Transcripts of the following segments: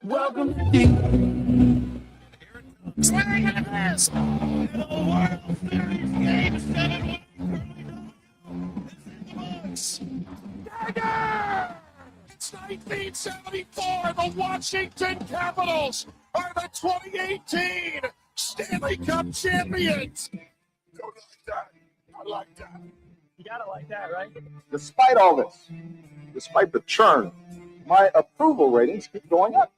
Welcome to the Swing and a miss. The World Series Game 7 is in the books. Dagger! It's 1974. The Washington Capitals are the 2018 Stanley Cup champions. Don't like that. I like that. You gotta like that, right? Despite all this, despite the churn, my approval ratings keep going up.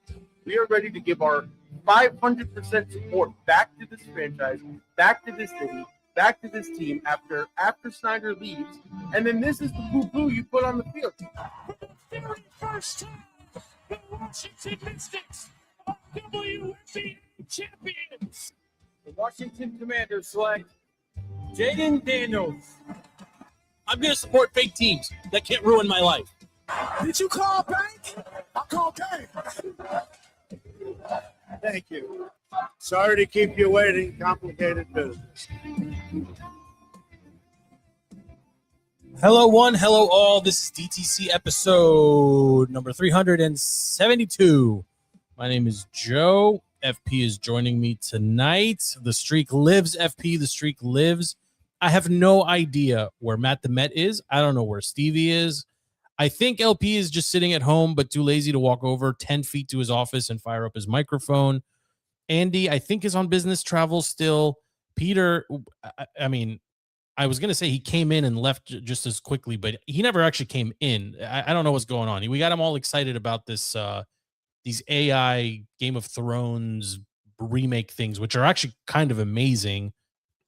We are ready to give our 500% support back to this franchise, back to this city, back to this team after Snyder leaves. And then this is the boo-boo you put on the field. For the very first time, the Washington Mystics are WNBA champions. The Washington Commanders select Jaden Daniels. I'm going to support fake teams that can't ruin my life. Did you call bank? I called bank. Thank you. Sorry to keep you waiting. Complicated business. Hello, one. Hello, all. This is DTC episode number 372. My name is Joe. FP is joining me tonight. The streak lives, FP. The streak lives. I have no idea where Matt the Met is. I don't know where Stevie is. I think LP is just sitting at home, but too lazy to walk over 10 feet to his office and fire up his microphone. Andy, I think, is on business travel still. Peter, I mean, I was going to say he came in and left just as quickly, but he never actually came in. I don't know what's going on. We got him all excited about this, these AI Game of Thrones remake things, which are actually kind of amazing.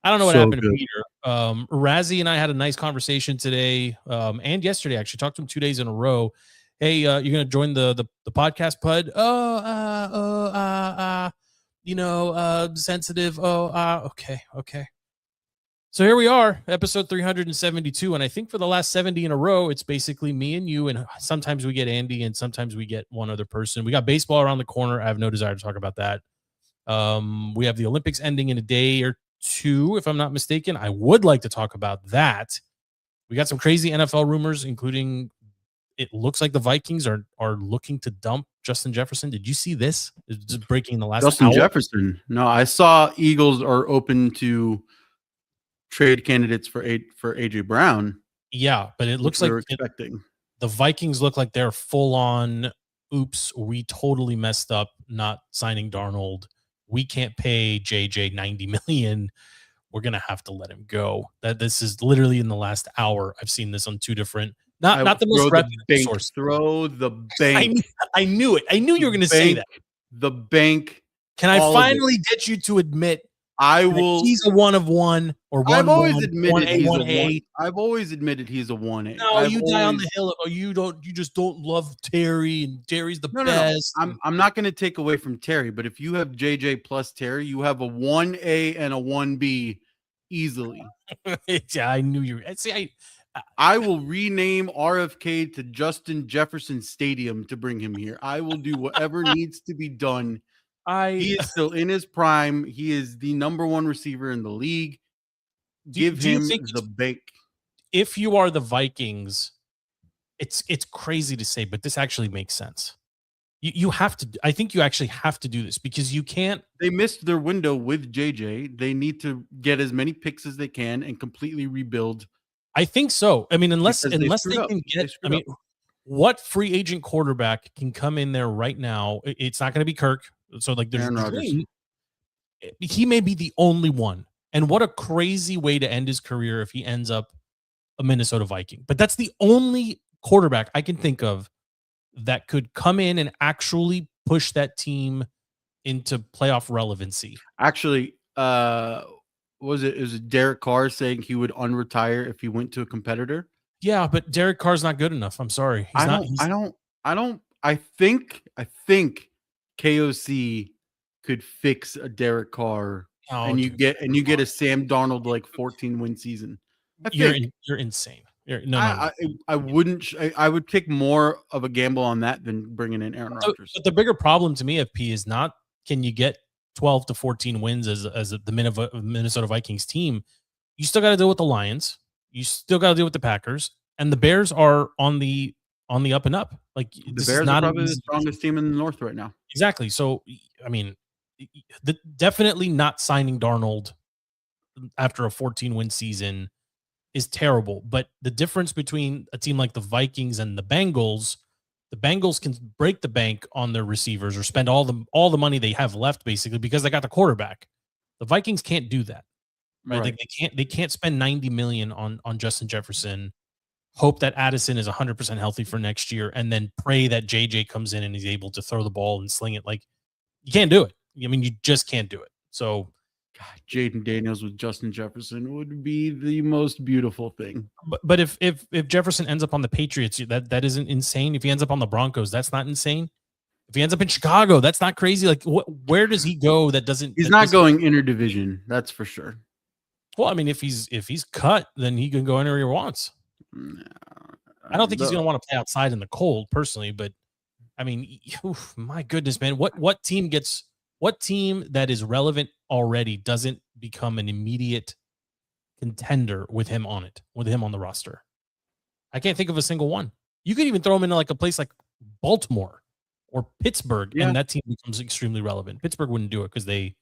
I don't know what happened to Peter. Razzie and I had a nice conversation today and yesterday. Actually, talked to him 2 days in a row. Hey, you're gonna join the podcast, Pud? Sensitive. Okay. So here we are, episode 372, and I think for the last 70 in a row, it's basically me and you, and sometimes we get Andy, and sometimes we get one other person. We got baseball around the corner. I have no desire to talk about that. We have the Olympics ending in a day or two, if I'm not mistaken. I would like to talk about that. We got some crazy NFL rumors, including it looks like the Vikings are looking to dump Justin Jefferson. Did you see this? It's just breaking in the last Justin hour. Jefferson. No, I saw Eagles are open to trade candidates for AJ Brown. Yeah, but it looks like expecting. The Vikings look like they're full on. Oops, we totally messed up not signing Darnold. We can't pay JJ $90 million. We're gonna have to let him go. That this is literally in the last hour. I've seen this on two different, not the most reputable source. Throw the bank. I knew it. I knew you were gonna say that. The bank. Can I finally get you to admit? I will. He's a one of one or one. I've always admitted he's a 1A. I've always admitted he's a 1A. No, you die on the hill. Oh, you don't. You just don't love Terry, and Terry's the best. No. I'm not going to take away from Terry, but if you have JJ plus Terry, you have a 1A and a 1B easily. Yeah, I knew you. See, I will rename RFK to Justin Jefferson Stadium to bring him here. I will do whatever needs to be done. He is still in his prime. He is the number one receiver in the league. Give him the bank. If you are the Vikings, it's crazy to say, but this actually makes sense. You have to. I think you actually have to do this because you can't. They missed their window with JJ. They need to get as many picks as they can and completely rebuild. I think so. I mean, unless they can get. I mean, what free agent quarterback can come in there right now? It's not going to be Kirk. So like there's he may be the only one. And what a crazy way to end his career if he ends up a Minnesota Viking. But that's the only quarterback I can think of that could come in and actually push that team into playoff relevancy. Actually, was it Derek Carr saying he would unretire if he went to a competitor? Yeah, but Derek Carr's not good enough. I'm sorry. I think KOC could fix a Derek Carr and you get a Sam Darnold like 14-win season. You're insane. I wouldn't. I would take more of a gamble on that than bringing in Aaron Rodgers. But the bigger problem to me, FP, is not can you get 12 to 14 wins as the Minnesota Vikings team. You still got to deal with the Lions. You still got to deal with the Packers, and the Bears are on the on the up and up. Like The this Bears is are not an probably the easy- strongest team in the North right now. exactly. So I mean, definitely not signing Darnold after a 14-win season is terrible. But the difference between a team like the Vikings and the Bengals can break the bank on their receivers or spend all the money they have left basically because they got the quarterback. The Vikings can't do that. Right? Like they can't spend $90 million on Justin Jefferson, hope that Addison is 100% healthy for next year, and then pray that JJ comes in and he's able to throw the ball and sling it. Like you can't do it. I mean, you just can't do it. So God, Jaden Daniels with Justin Jefferson would be the most beautiful thing. but if Jefferson ends up on the Patriots, that isn't insane. If he ends up on the Broncos, that's not insane. If he ends up in Chicago, that's not crazy. Like where does he go that doesn't He's not going interdivision, that's for sure. Well, I mean, if he's cut, then he can go anywhere he wants. No, I don't think he's going to want to play outside in the cold personally, but I mean, oof, my goodness, man, what team that is relevant already doesn't become an immediate contender with him on the roster? I can't think of a single one. You could even throw him into like a place like Baltimore or Pittsburgh, and that team becomes extremely relevant. Pittsburgh wouldn't do it because they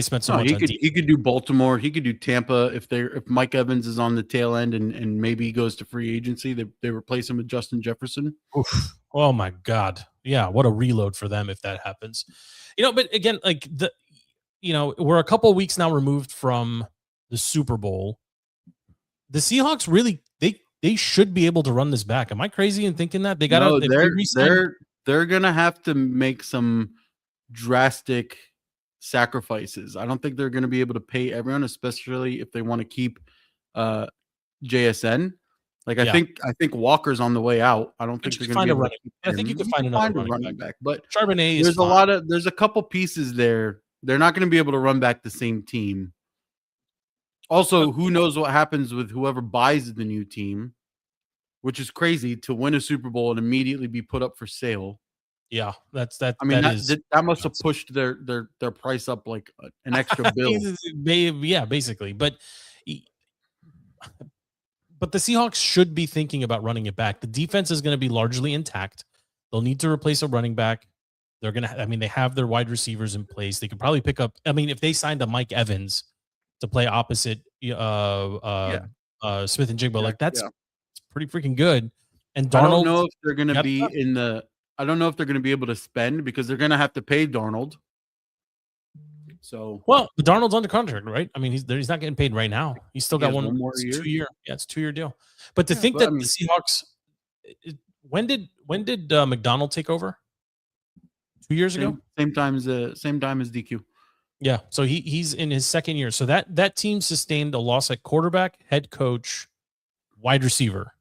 spent so much. He could do Baltimore. He could do Tampa if Mike Evans is on the tail end and maybe he goes to free agency. They replace him with Justin Jefferson. Oof. Oh my God. Yeah. What a reload for them if that happens, but again, like we're a couple of weeks now removed from the Super Bowl. The Seahawks really, they should be able to run this back. Am I crazy in thinking that they got they're going to have to make some drastic sacrifices. I don't think they're going to be able to pay everyone, especially if they want to keep JSN. Like I think Walker's on the way out. I don't think they're going to be able to keep him. I think you could find another running back. But Charbonnet there's a couple pieces there. They're not going to be able to run back the same team. Also, who knows what happens with whoever buys the new team, which is crazy to win a Super Bowl and immediately be put up for sale. Yeah, that. I mean, that must have pushed their price up like an extra bill. Yeah, basically. But the Seahawks should be thinking about running it back. The defense is going to be largely intact. They'll need to replace a running back. They're going to. I mean, they have their wide receivers in place. They could probably pick up. I mean, if they signed a Mike Evans to play opposite Smith and Jigba, like that's pretty freaking good. And Darnold, I don't know if they're going to be I don't know if they're going to be able to spend because they're going to have to pay Darnold. So, well, Darnold's under contract, right? I mean, he's not getting paid right now. He's still got one more year. 2 year. Yeah, it's a 2 year deal. But to think that the Seahawks, when did McDonald take over? 2 years ago. Same time as DQ. Yeah, so he's in his second year. So that team sustained a loss at quarterback, head coach, wide receiver.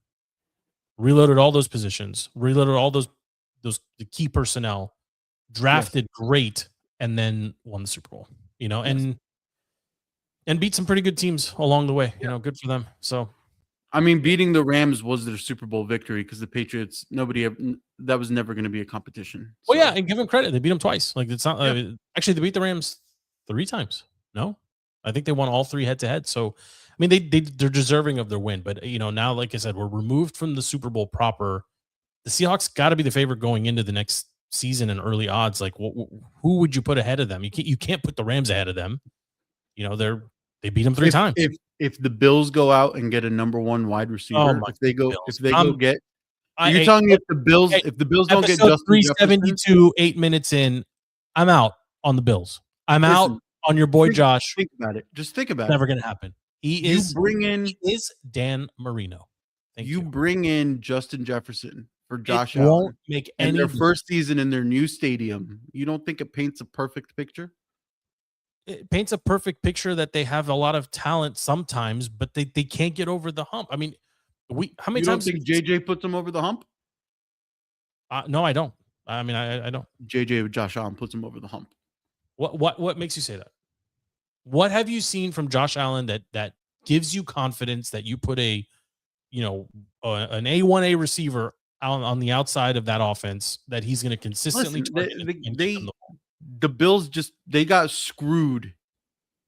Reloaded all those positions. Reloaded all the key personnel. Drafted great, and then won the Super Bowl. And beat some pretty good teams along the way. Good for them. So, I mean, beating the Rams was their Super Bowl victory because the Patriots, that was never going to be a competition. So. Well, yeah, and give them credit. They beat them twice. Like it's not actually they beat the Rams 3 times. No, I think they won all 3 head to head. So, I mean, they're deserving of their win. But now, like I said, we're removed from the Super Bowl proper. The Seahawks got to be the favorite going into the next season and early odds. Like, who would you put ahead of them? You can't put the Rams ahead of them. They beat them 3 times. If the Bills go out and get a number 1 wide receiver, if they go get, you're telling me if the Bills don't get Justin 372, 8 minutes in, I'm out on the Bills. I'm out on your boy Josh. Think about it. Just think about it. Never going to happen. He is Dan Marino. You bring in Justin Jefferson for Josh Allen. Won't make any their first season in their new stadium. You don't think it paints a perfect picture? It paints a perfect picture that they have a lot of talent sometimes, but they can't get over the hump. I mean, how many times? You don't think JJ puts them over the hump? No, I don't. I mean, I don't. JJ with Josh Allen puts them over the hump. What makes you say that? What have you seen from Josh Allen that gives you confidence that you put an A1A receiver out on the outside of that offense that he's going to consistently the Bills they got screwed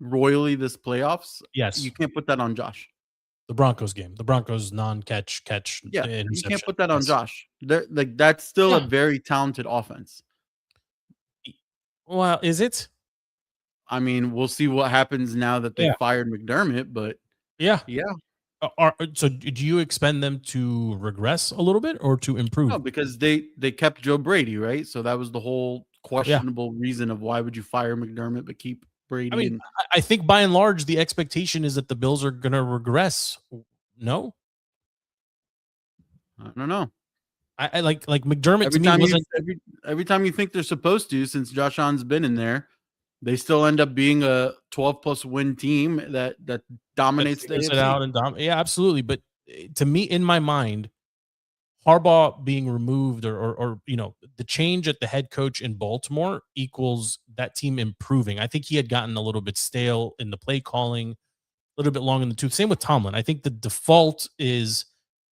royally this playoffs. Yes. You can't put that on Josh. The Broncos game. The Broncos non-catch Yeah, you interception. can't put that on Yes. Josh. Like that's still a Yeah. very talented offense. Well, is it? I mean, we'll see what happens now that they Yeah. fired McDermott, but Yeah. yeah. So do you expect them to regress a little bit or to improve? No, because they kept Joe Brady, right? So that was the whole questionable reason of why would you fire McDermott but keep Brady. I mean, I think by and large the expectation is that the Bills are going to regress. No, I don't know. I like McDermott Every to time me you wasn't. every time you think they're supposed to, since Josh Allen's been in there, they still end up being a 12+ win team that dominates the figures it AFC. out and yeah, absolutely. But to me, in my mind, Harbaugh being removed or the change at the head coach in Baltimore equals that team improving. I think he had gotten a little bit stale in the play calling, a little bit long in the tooth. Same with Tomlin. I think the default is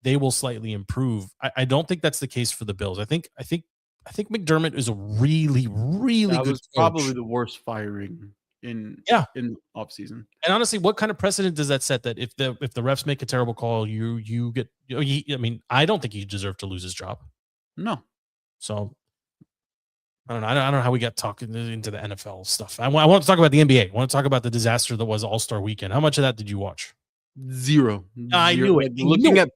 they will slightly improve. I don't think that's the case for the Bills. I think McDermott is a really, really That good was coach. probably the worst firing in offseason. And honestly, what kind of precedent does that set that if the refs make a terrible call, you get? I mean, I don't think he deserved to lose his job. No. So I don't know. I don't know how we got talking into the NFL stuff. I want to talk about the NBA. I want to talk about the disaster that was All-Star Weekend. How much of that did you watch? Zero. I knew it. Looking at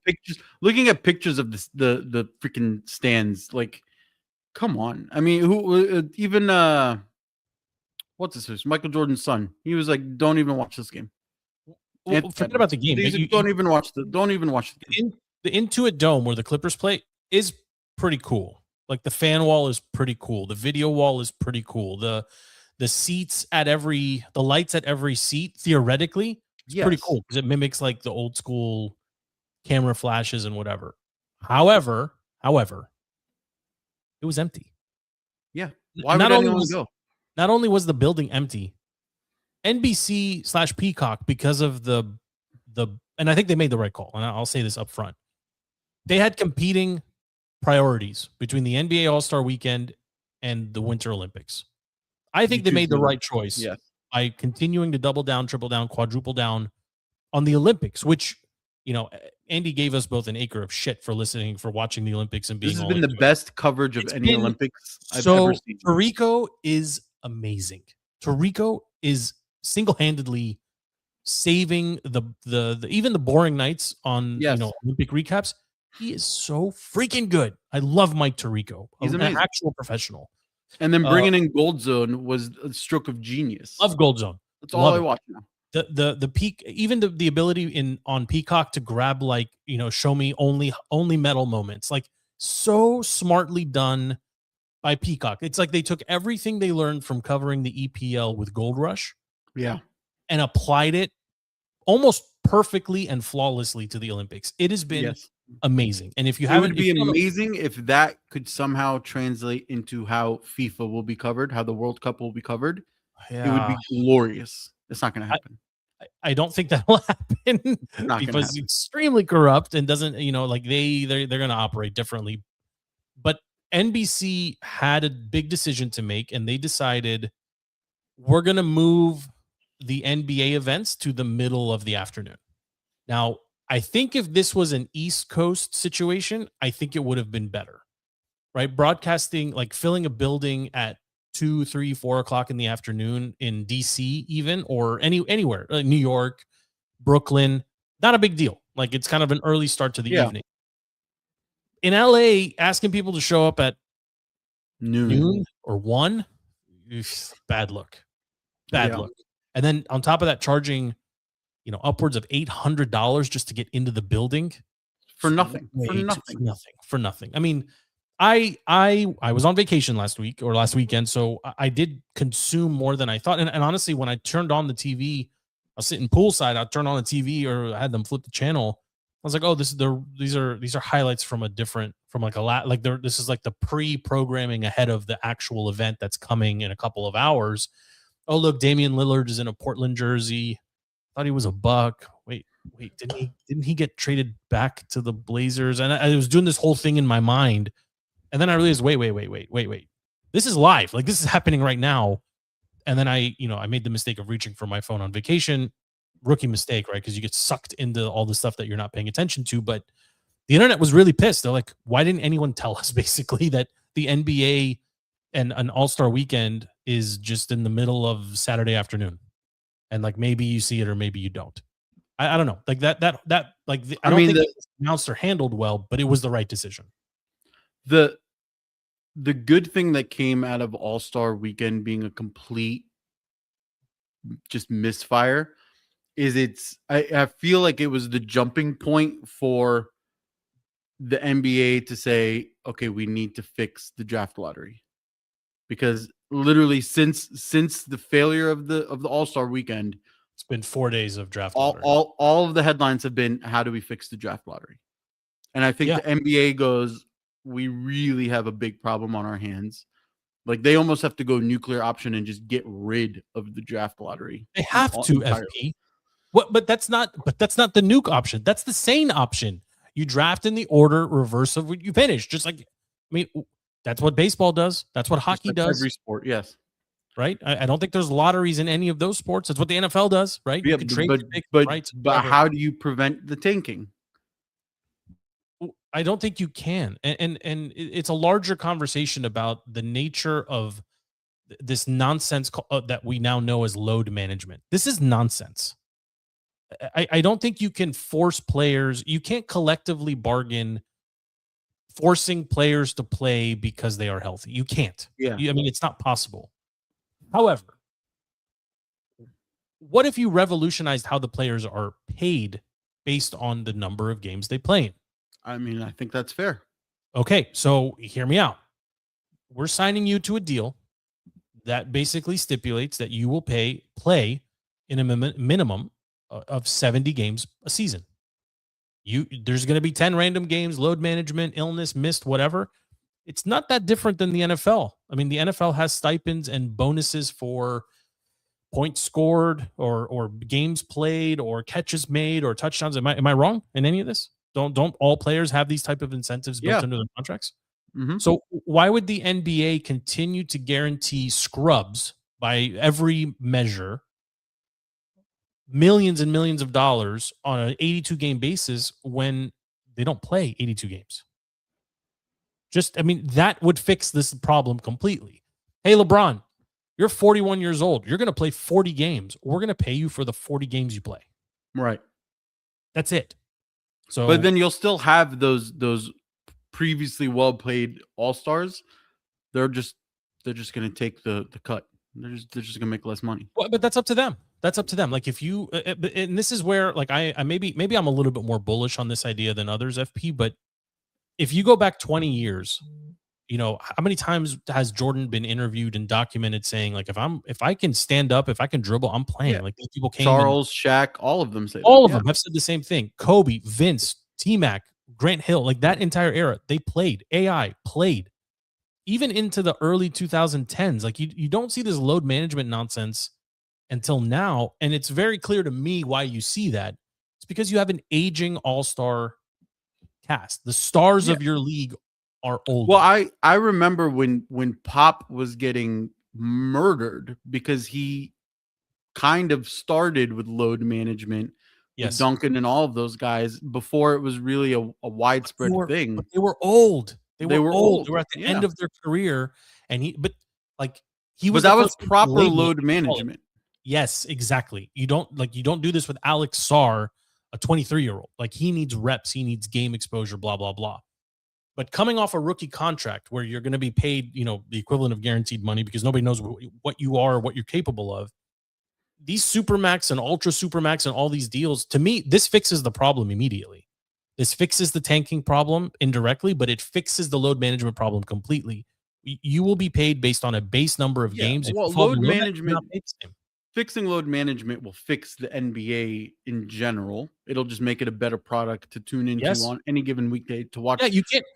pictures of the freaking stands, like, come on. I mean, who even what's his name? Michael Jordan's son. He was like, "Don't even watch this game." Well, forget about the game. Don't even watch the game. The Intuit Dome where the Clippers play is pretty cool. Like the fan wall is pretty cool. The video wall is pretty cool. The seats at the lights at every seat theoretically it's pretty cool because it mimics like the old school camera flashes and whatever. However, it was empty. Yeah. Why would anyone go? Not only was the building empty, NBC/Peacock, because of the and I think they made the right call, and I'll say this up front. They had competing priorities between the NBA All-Star Weekend and the Winter Olympics. I think they made the right choice by continuing to double down, triple down, quadruple down on the Olympics, which, Andy gave us both an acre of shit for watching the Olympics and being. This has been the best coverage of any Olympics I've ever seen. Tirico is amazing. Tirico is single-handedly saving the even the boring nights on Olympic recaps. He is so freaking good. I love Mike Tirico. He's amazing. An actual professional. And then bringing in Gold Zone was a stroke of genius. Love Gold Zone. That's all I watch now. The peak, even the ability on Peacock to grab show me only metal moments, like so smartly done by Peacock. It's like they took everything they learned from covering the EPL with Gold Rush, and applied it almost perfectly and flawlessly to the Olympics. It has been amazing. And if you haven't, it would be amazing if that could somehow translate into how FIFA will be covered, how the World Cup will be covered. It would be glorious. It's not going to happen. I don't think that will happen because it's extremely corrupt and doesn't, they're going to operate differently. But NBC had a big decision to make, and they decided we're going to move the NBA events to the middle of the afternoon. Now, I think if this was an East Coast situation, I think it would have been better, right? Broadcasting, like filling a building at 2, 3, 4 o'clock in the afternoon in DC even, or anywhere, New York, Brooklyn, not a big deal. Like it's kind of an early start to the evening. In LA, asking people to show up at noon or 1, bad look. And then on top of that, charging, upwards of $800 just to get into the building for nothing. For nothing. I mean, I was on vacation last weekend, so I did consume more than I thought. And honestly, when I turned on the TV, I was sitting poolside. I turned on the TV, or I had them flip the channel. I was like, oh, these are highlights from this is like the pre-programming ahead of the actual event that's coming in a couple of hours. Oh, look, Damian Lillard is in a Portland jersey. Thought he was a Buck. Wait, didn't he get traded back to the Blazers? And I was doing this whole thing in my mind. And then I realized, wait. This is live. Like this is happening right now. And then I made the mistake of reaching for my phone on vacation. rookie mistake, right? Because you get sucked into all the stuff that you're not paying attention to. But the internet was really pissed. They're like, why didn't anyone tell us basically that the NBA and an All-Star weekend is just in the middle of Saturday afternoon? And like, maybe you see it or maybe you don't. I don't know. Like that like, I don't think it was announced or handled well, but it was the right decision. The good thing that came out of All-Star weekend being a complete just misfire is I feel like it was the jumping point for the NBA to say, okay, we need to fix the draft lottery. Because literally since the failure of the All-Star weekend, it's been 4 days of draft lottery. All of the headlines have been, how do we fix the draft lottery? And I think the NBA goes, we really have a big problem on our hands. Like they almost have to go nuclear option and just get rid of the draft lottery. They have to, FP. But that's not the nuke option. That's the sane option. You draft in the order reverse of what you finish. Just like, I mean, that's what baseball does. That's what hockey does. Every sport, yes. Right? I don't think there's lotteries in any of those sports. That's what the NFL does, right? Yeah, you can trade but how do you prevent the tanking? I don't think you can. And it's a larger conversation about the nature of this nonsense that we now know as load management. This is nonsense. I don't think you can force players. You can't collectively bargain forcing players to play because they are healthy. You can't. Yeah. I mean, it's not possible. However, what if you revolutionized how the players are paid based on the number of games they play in? I mean, I think that's fair. Okay, so hear me out. We're signing you to a deal that basically stipulates that you will play in a minimum of 70 games a season. There's going to be 10 random games, load management, illness, missed, whatever. It's not that different than the NFL. I mean, the NFL has stipends and bonuses for points scored or games played or catches made or touchdowns. Am I wrong in any of this? Don't all players have these type of incentives built into their contracts? Mm-hmm. So why would the NBA continue to guarantee scrubs by every measure millions and millions of dollars on an 82 game basis when they don't play 82 games? I mean, that would fix this problem completely. Hey, LeBron, you're 41 years old. You're going to play 40 games. We're going to pay you for the 40 games you play. Right. That's it. So, but then you'll still have those previously well played all-stars. They're just going to take the cut. They're just going to make less money. Well, but that's up to them. That's up to them. Like if you, and this is where like I maybe I'm a little bit more bullish on this idea than others, FP. But if you go back 20 years, you know, how many times has Jordan been interviewed and documented saying like, if I can stand up, if I can dribble, I'm playing. Like these people came. Charles, Shaq, all of them say all of them have said the same thing. Kobe, Vince, T-Mac, Grant Hill, like that entire era, they played. AI played. Even into the early 2010s, like you don't see this load management nonsense until now. And it's very clear to me why you see that. It's because you have an aging all-star cast. The stars of your league are old. Well, I remember when Pop was getting murdered because he kind of started with load management. Yes, Duncan and all of those guys before it was really a widespread thing. But they were old. They were old. They were at the end of their career, and he was. That was proper load management. Yes, exactly. You don't do this with Alex Sarr, a 23-year-old. Like he needs reps, he needs game exposure, blah blah blah. But coming off a rookie contract where you're going to be paid, you know, the equivalent of guaranteed money because nobody knows what you are or what you're capable of. These Supermax and Ultra Supermax and all these deals, to me, this fixes the problem immediately. This fixes the tanking problem indirectly, but it fixes the load management problem completely. You will be paid based on a base number of games. Well, fixing load management will fix the NBA in general. It'll just make it a better product to tune into on any given weekday to watch. You can't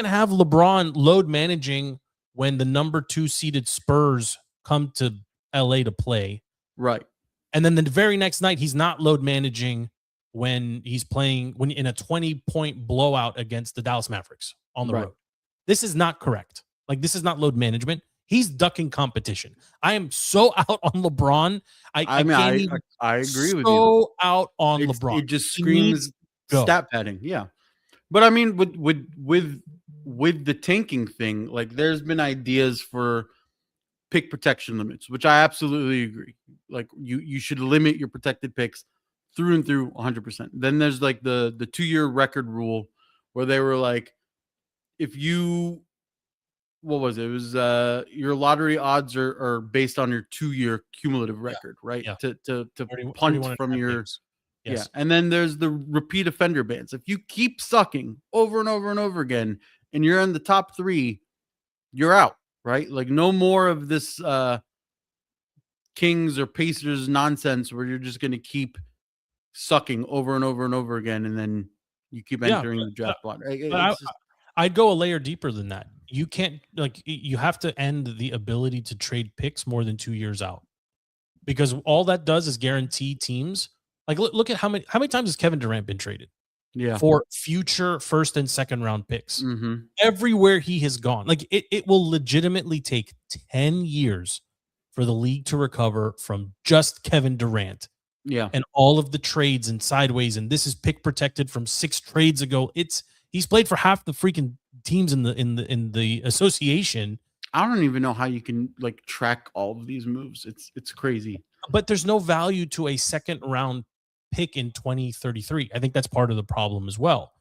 have LeBron load managing when the number 2 seeded Spurs come to LA to play. Right. And then the very next night, he's not load managing when he's playing in a 20-point blowout against the Dallas Mavericks on the road. This is not correct. Like this is not load management. He's ducking competition. I am so out on LeBron. I agree with you. So out on It's, LeBron. it just He needs screams to go. stat padding. Yeah. But I mean, with the tanking thing, like there's been ideas for pick protection limits, which I absolutely agree. Like you should limit your protected picks through and through 100%. Then there's like the 2-year record rule where they were like, if you, what was it? It was your lottery odds are based on your 2-year cumulative record, right? Yeah. To 31 punt from your games. Yes. Yeah. And then there's the repeat offender bans. If you keep sucking over and over and over again and you're in the top 3, you're out, right? Like no more of this Kings or Pacers nonsense where you're just going to keep sucking over and over and over again, and then you keep entering the draft block. I'd go a layer deeper than that. You can't, like, you have to end the ability to trade picks more than 2 years out, because all that does is guarantee teams. Like, look at how many times has Kevin Durant been traded? Yeah. For future first and second round picks. Mm-hmm. Everywhere he has gone. Like, it will legitimately take 10 years for the league to recover from just Kevin Durant. Yeah. And all of the trades and sideways, and this is pick protected from 6 trades ago. He's played for half the freaking teams in the association. I don't even know how you can like track all of these moves. It's crazy. But there's no value to a second round pick in 2033. I think that's part of the problem as well.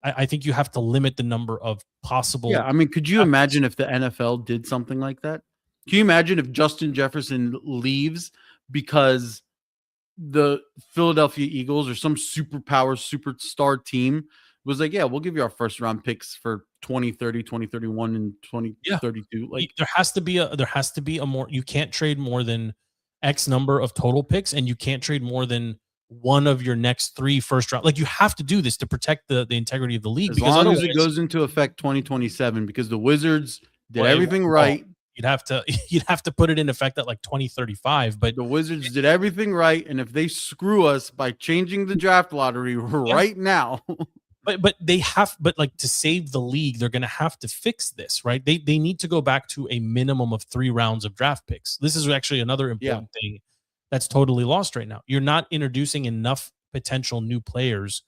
I think you have to limit the number of possible. Yeah, I mean, could you imagine if the NFL did something like that? Can you imagine if Justin Jefferson leaves because the Philadelphia Eagles or some superstar team was like, yeah, we'll give you our first round picks for 2030, 2031, and 2032. Yeah. Like there has to be a more, you can't trade more than X number of total picks, and you can't trade more than one of your next 3 first round. Like, you have to do this to protect the integrity of the league. As long as it goes into effect 2027, because the Wizards did everything right. You'd have to put it in effect at like 2035, but the Wizards did everything right, and if they screw us by changing the draft lottery right now, but like, to save the league, they're going to have to fix this, right? They need to go back to a minimum of 3 rounds of draft picks. This is actually another important thing that's totally lost right now. You're not introducing enough potential new players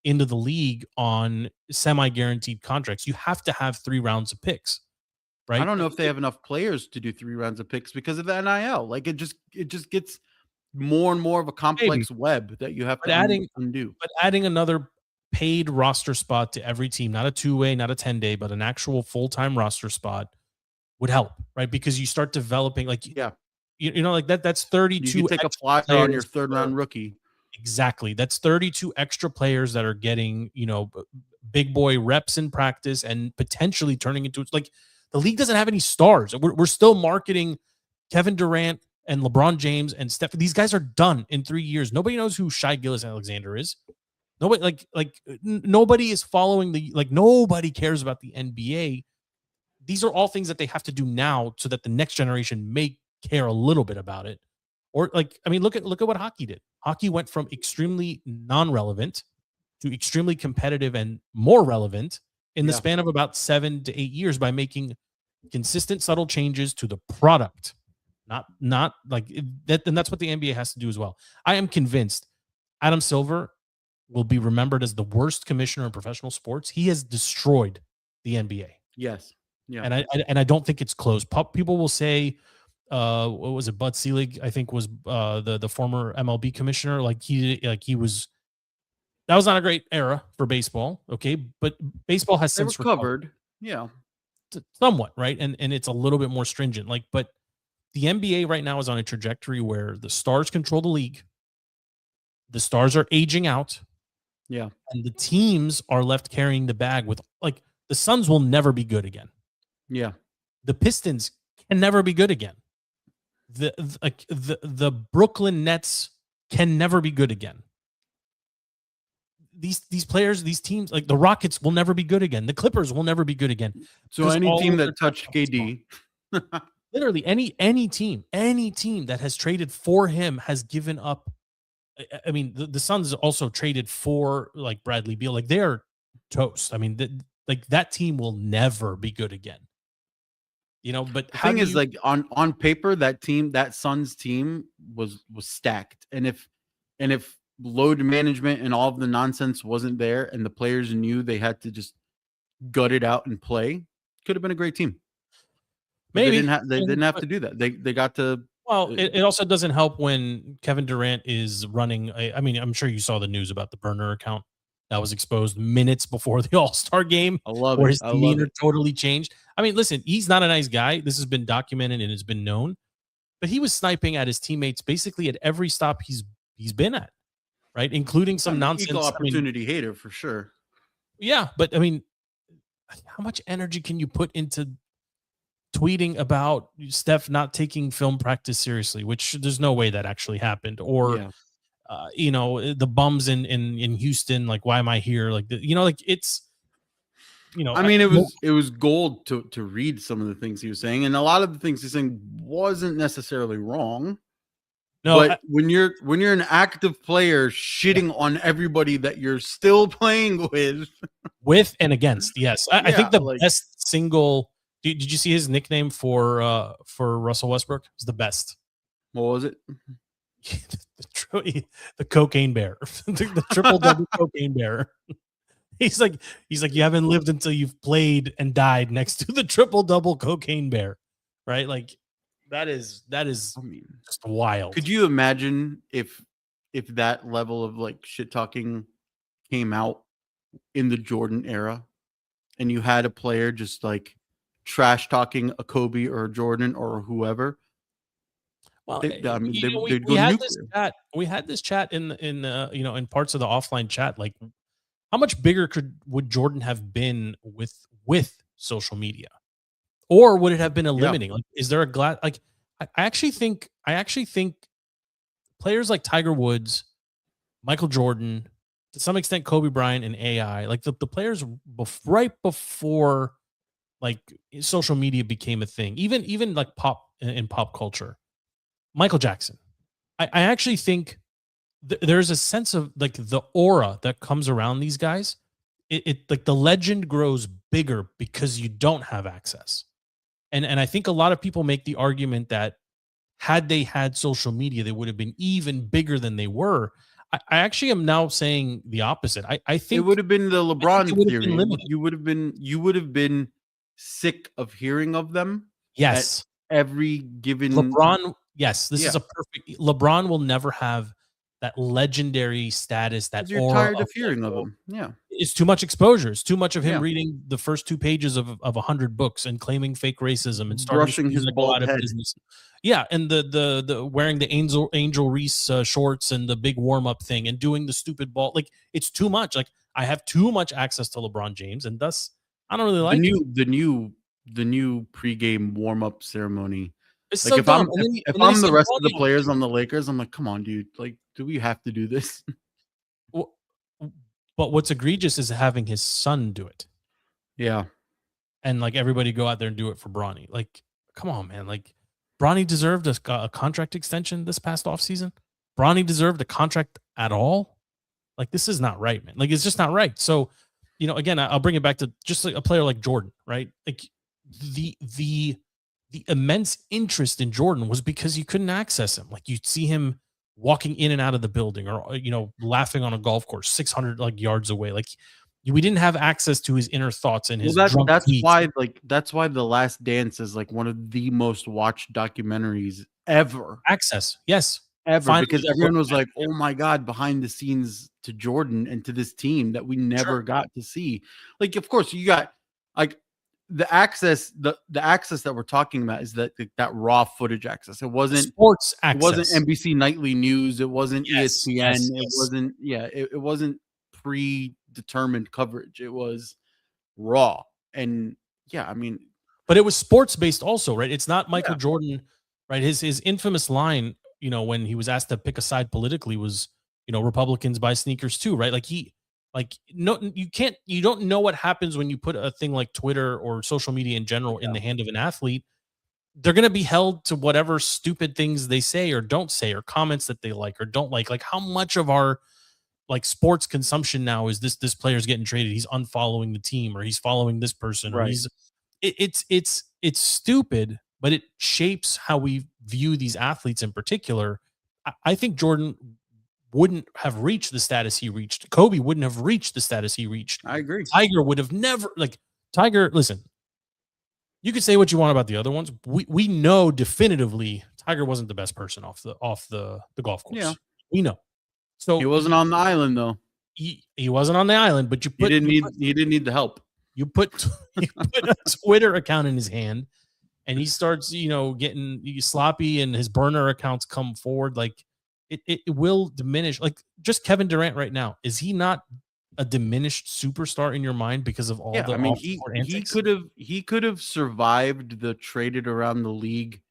into the league on semi-guaranteed contracts. You have to have 3 rounds of picks. Right? I don't know if they have enough players to do 3 rounds of picks because of the NIL. Like, it just gets more and more of a complex web that you have to undo. But adding another paid roster spot to every team, not a 2-way, not a 10-day, but an actual full-time roster spot would help, right? Because you start developing, like, you know, like that's 32. You can take a flyer on your 3rd round rookie. Exactly. That's 32 extra players that are getting, you know, big boy reps in practice and potentially turning into, like, the league doesn't have any stars. We're still marketing Kevin Durant and LeBron James and Steph. These guys are done in 3 years. Nobody knows who Shai Gilgeous-Alexander is. Nobody nobody is following nobody cares about the NBA. These are all things that they have to do now so that the next generation may care a little bit about it. Or, like, I mean, look at what hockey did. Hockey went from extremely non-relevant to extremely competitive and more relevant in the span of about 7 to 8 years by making consistent, subtle changes to the product. Not like that. And that's what the NBA has to do as well. I am convinced Adam Silver will be remembered as the worst commissioner in professional sports. He has destroyed the NBA. Yes. Yeah. And I don't think it's close. People will say, what was it? Bud Selig, I think, was the former MLB commissioner. He was. That was not a great era for baseball, okay? But baseball has since recovered. Yeah. Somewhat, right? And it's a little bit more stringent. But the NBA right now is on a trajectory where the stars control the league. The stars are aging out. Yeah. And the teams are left carrying the bag with, like, the Suns will never be good again. Yeah. The Pistons can never be good again. The Brooklyn Nets can never be good again. These players, these teams, like the Rockets, will never be good again. The Clippers will never be good again. So any team that touched KD, literally any team that has traded for him has given up. I mean, the Suns also traded for, like, Bradley Beal. Like, they're toast. I mean, that team will never be good again. But The how thing do is, you? like on paper, that Suns team was stacked, and if load management and all of the nonsense wasn't there, and the players knew they had to just gut it out and play, could have been a great team. But Maybe. they didn't have But, to do that. They got to. well, it also doesn't help when Kevin Durant is running. I mean, I'm sure you saw the news about the burner account that was exposed minutes before the All-Star game, I love where it. his I love demeanor it. totally changed. I mean, listen, he's not a nice guy. This has been documented and it's been known. But he was sniping at his teammates basically at every stop he's been at, right? Including some Equal nonsense. I mean, opportunity hater for sure. yeah, but I mean, how much energy can you put into tweeting about Steph not taking film practice seriously, which there's no way that actually happened, or Yeah. the bums in Houston, like, why am I here? Like, like it's, I mean, it was gold to read some of the things he was saying, and a lot of the things he's saying wasn't necessarily wrong. no, But when you're an active player shitting on everybody that you're still playing with and against, yes, I think Yeah, the best single. Did you see his nickname for Russell Westbrook? It's the best. what was it? The cocaine bear, the triple double cocaine bear. He's like, you haven't lived until you've played and died next to the triple double cocaine bear, right? Like that is I mean, just wild. could you imagine if that level of like shit talking came out in the Jordan era, and you had a player just like trash talking a Kobe or a Jordan or whoever? Well, I mean, they'd go we had nuclear. this chat. We had this chat in parts of the offline chat. Like, how much bigger would Jordan have been with social media, or would it have been limiting? Like, is there a glass? Like, I actually think players like Tiger Woods, Michael Jordan, to some extent Kobe Bryant, and AI, like the players right before like social media became a thing, even like pop in pop culture. Michael Jackson. I actually think there's a sense of like the aura that comes around these guys. It like the legend grows bigger because you don't have access. And I think a lot of people make the argument that had they had social media, they would have been even bigger than they were. I actually am now saying the opposite. I think it would have been the LeBron theory. Limited. You would have been sick of hearing of them. Yes. At every given LeBron. Yes, this is a perfect. LeBron will never have that legendary status. That you're tired of hearing of them. Yeah, it's too much exposure. It's too much of him Yeah. reading the first 2 pages of 100 books and claiming fake racism and Brushing his bald head. business. Yeah, and the wearing the Angel Reese shorts and the big warm up thing and doing the stupid ball. Like, it's too much. Like, I have too much access to LeBron James, and thus I don't really like the new pregame warm up ceremony. It's Like, so if dumb. I'm the rest of the players on the Lakers, I'm like, come on, dude. Like, do we have to do this? But what's egregious is having his son do it. Yeah. And like everybody go out there and do it for Bronny. Like, come on, man. Like, Bronny deserved a contract extension this past offseason. Bronny deserved a contract at all. Like, this is not right, man. Like, it's just not right. So, again, I'll bring it back to just like a player like Jordan, right? Like, the immense interest in Jordan was because you couldn't access him. Like, you'd see him walking in and out of the building, or laughing on a golf course 600 like yards away. Like, we didn't have access to his inner thoughts and his Well, drunk that's tweets. that's why The Last Dance is like one of the most watched documentaries ever. Access, yes, Ever. Finally, Because everyone was like, oh my God, behind the scenes to Jordan and to this team that we never got to see. Like, of course, you got like the access, the access that we're talking about is that raw footage access. It wasn't sports access. It wasn't NBC Nightly News. It wasn't ESPN. Yes. It wasn't, it wasn't predetermined coverage. It was raw. And yeah, I mean, but it was sports based also, right? It's not Michael Jordan, right? His infamous line, when he was asked to pick a side politically, was, Republicans buy sneakers too, right? Like, you don't know what happens when you put a thing like Twitter or social media in general in the hand of an athlete. They're going to be held to whatever stupid things they say or don't say, or comments that they like or don't like. Like, how much of our like sports consumption now is this player's getting traded, he's unfollowing the team, or he's following this person, or Right. it's it's stupid, but it shapes how we view these athletes in particular. I think Jordan wouldn't have reached the status he reached. Kobe wouldn't have reached the status he reached. I agree. Tiger would have never, like, Tiger, listen, you could say what you want about the other ones. We know definitively Tiger wasn't the best person off the golf course. Yeah. We know. So He wasn't on the island though. He wasn't on the island, but He didn't need the help. you put a Twitter account in his hand, and he starts, getting sloppy, and his burner accounts come forward. Like it will diminish. Like just Kevin Durant right now, is he not a diminished superstar in your mind because of all the? I mean, antics? he could have survived the traded around the league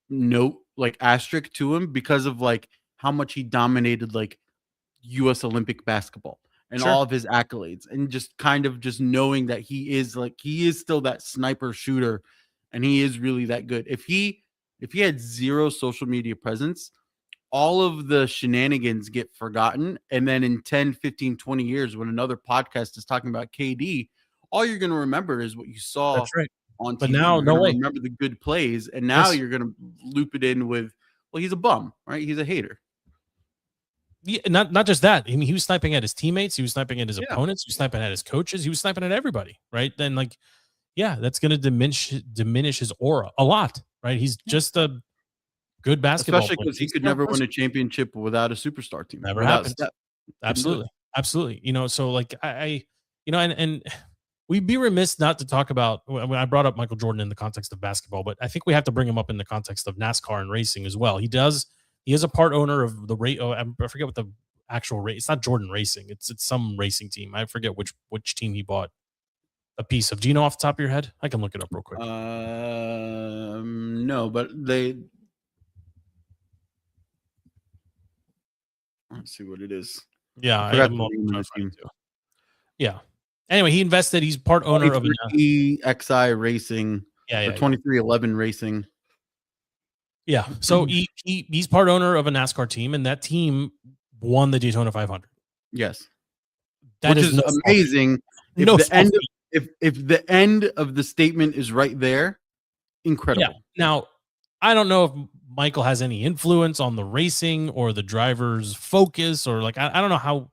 note, like asterisk to him, because of like how much he dominated like U.S. Olympic basketball and all of his accolades, and just kind of just knowing that he is still that sniper shooter, and he is really that good. If he had zero social media presence, all of the shenanigans get forgotten. And then in 10, 15, 20 years, when another podcast is talking about KD, all you're going to remember is what you saw on TV. But now, no way. Remember the good plays. And now you're going to loop it in with, well, he's a bum, right? He's a hater. Yeah, not just that. I mean, he was sniping at his teammates. He was sniping at his opponents. He was sniping at his coaches. He was sniping at everybody, right? Then, like, yeah, that's going to diminish his aura a lot, right? He's just a good basketball player. Especially because he could never win a championship without a superstar team. Never happened. Absolutely. So like and we'd be remiss not to talk about. I brought up Michael Jordan in the context of basketball, but I think we have to bring him up in the context of NASCAR and racing as well. He is a part owner of the race. I forget what the actual race. It's not Jordan Racing. It's some racing team. I forget which team he bought a piece of. Do you know off the top of your head? I can look it up real quick. No, but let's see what it is. Yeah, yeah. Anyway, he invested. He's part owner of XI Racing. Yeah, 2311 Racing. Yeah. So he's part owner of a NASCAR team, and that team won the Daytona 500. Yes, that is amazing. If the end of the statement is right there, incredible. Yeah. Now, I don't know if Michael has any influence on the racing or the driver's focus, or like I don't know how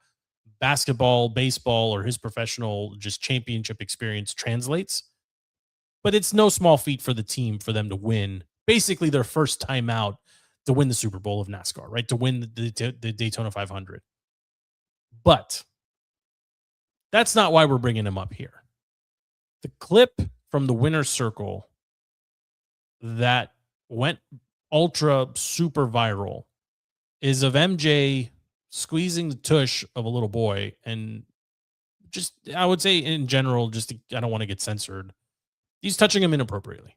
basketball, baseball, or his professional just championship experience translates. But it's no small feat for the team for them to win basically their first time out to win the Super Bowl of NASCAR, right? To win the Daytona 500. But that's not why we're bringing him up here. The clip from the winner's circle that went ultra super viral is of MJ squeezing the tush of a little boy, and just, I would say in general, I don't want to get censored, he's touching him inappropriately.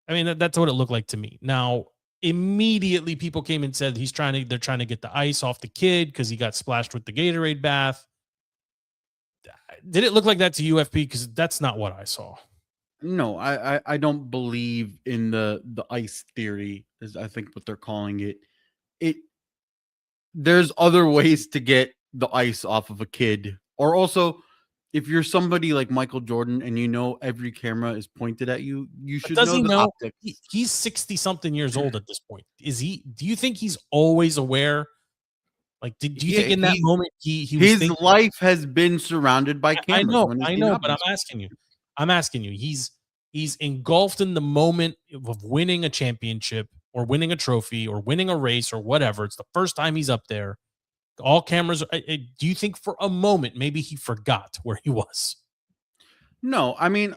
I mean, that's what it looked like to me. Now, immediately people came and said they're trying to get the ice off the kid because he got splashed with the Gatorade bath. Did it look like that to you, FP? Because that's not what I saw. No, I don't believe in the ice theory, is I think what they're calling it. There's other ways to get the ice off of a kid. Or also, if you're somebody like Michael Jordan and you know every camera is pointed at you, you should know the optics. He's 60-something years old at this point. Is he? Do you think he's always aware? Like, do you think in that moment his life has been surrounded by cameras? I know, but I'm asking you. He's engulfed in the moment of winning a championship or winning a trophy or winning a race or whatever. It's the first time he's up there. All cameras. Do you think for a moment maybe he forgot where he was? No, I mean,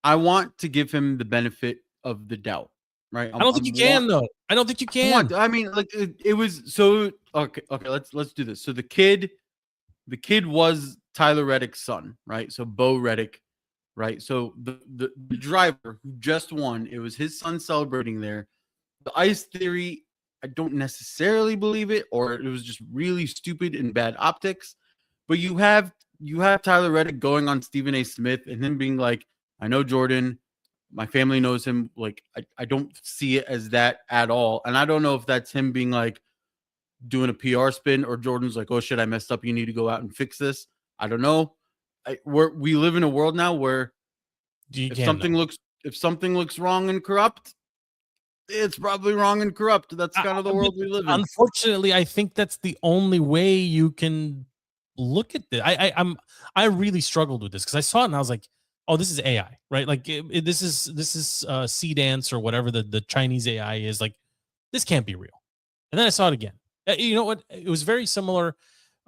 I want to give him the benefit of the doubt, right? I don't think you can, though. I don't think you can. I mean, like it was so okay. Let's do this. So the kid was Tyler Reddick's son, right? So Bo Reddick, right? So the driver who just won, it was his son celebrating there. The ice theory, I don't necessarily believe it, or it was just really stupid and bad optics. But you have Tyler Reddick going on Stephen A. Smith and him being like, I know Jordan, my family knows him. Like, I don't see it as that at all. And I don't know if that's him being like doing a PR spin, or Jordan's like, oh shit, I messed up. You need to go out and fix this. I don't know. We live in a world now where You If can't something know. looks wrong and corrupt, it's probably wrong and corrupt. That's kind of the world we live in. Unfortunately, I think that's the only way you can look at this. I really struggled with this because I saw it and I was like, oh, this is AI, right? Like this is C dance or whatever the Chinese AI is. Like this can't be real. And then I saw it again. You know what? It was very similar.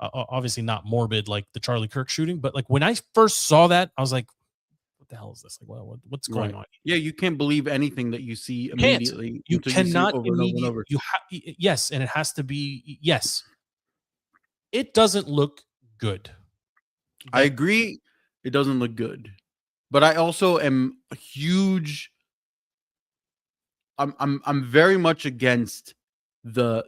Obviously not morbid like the Charlie Kirk shooting, but like when I first saw that, I was like, what the hell is this? Like what's going on? Yeah, you can't believe anything that you see You can't. immediately. You until you see it cannot over and over and over. yes, and it has to be yes. It doesn't look good. I agree. It doesn't look good, but I also am a huge. I'm very much against the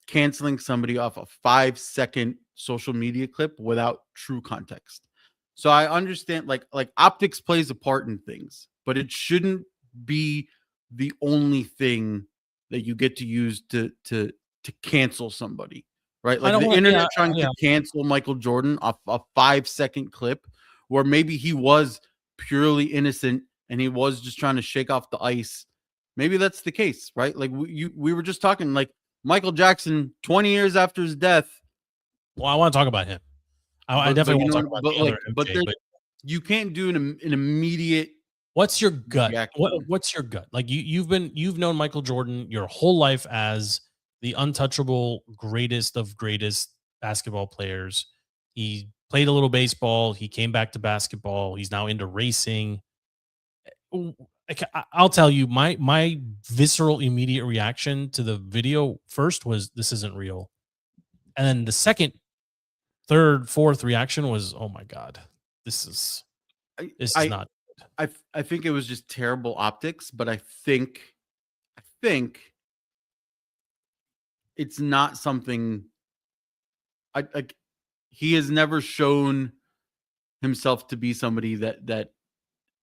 canceling somebody off a 5-second social media clip without true context. So I understand like optics plays a part in things, but it shouldn't be the only thing that you get to use to cancel somebody, right? Like the internet trying to cancel Michael Jordan off a 5-second clip where maybe he was purely innocent and he was just trying to shake off the ice. Maybe that's the case, right? Like we were just talking like Michael Jackson 20 years after his death. Well, I want to talk about him. I definitely want to talk about the other MJ, but you can't do an immediate. What's your gut? What's your gut? Like you've known Michael Jordan your whole life as the untouchable greatest of greatest basketball players. He played a little baseball. He came back to basketball. He's now into racing. I'll tell you, my visceral immediate reaction to the video first was this isn't real, and then the second, third, fourth reaction was, oh my god, this is not. I think it was just terrible optics, but I think it's not something. He has never shown himself to be somebody that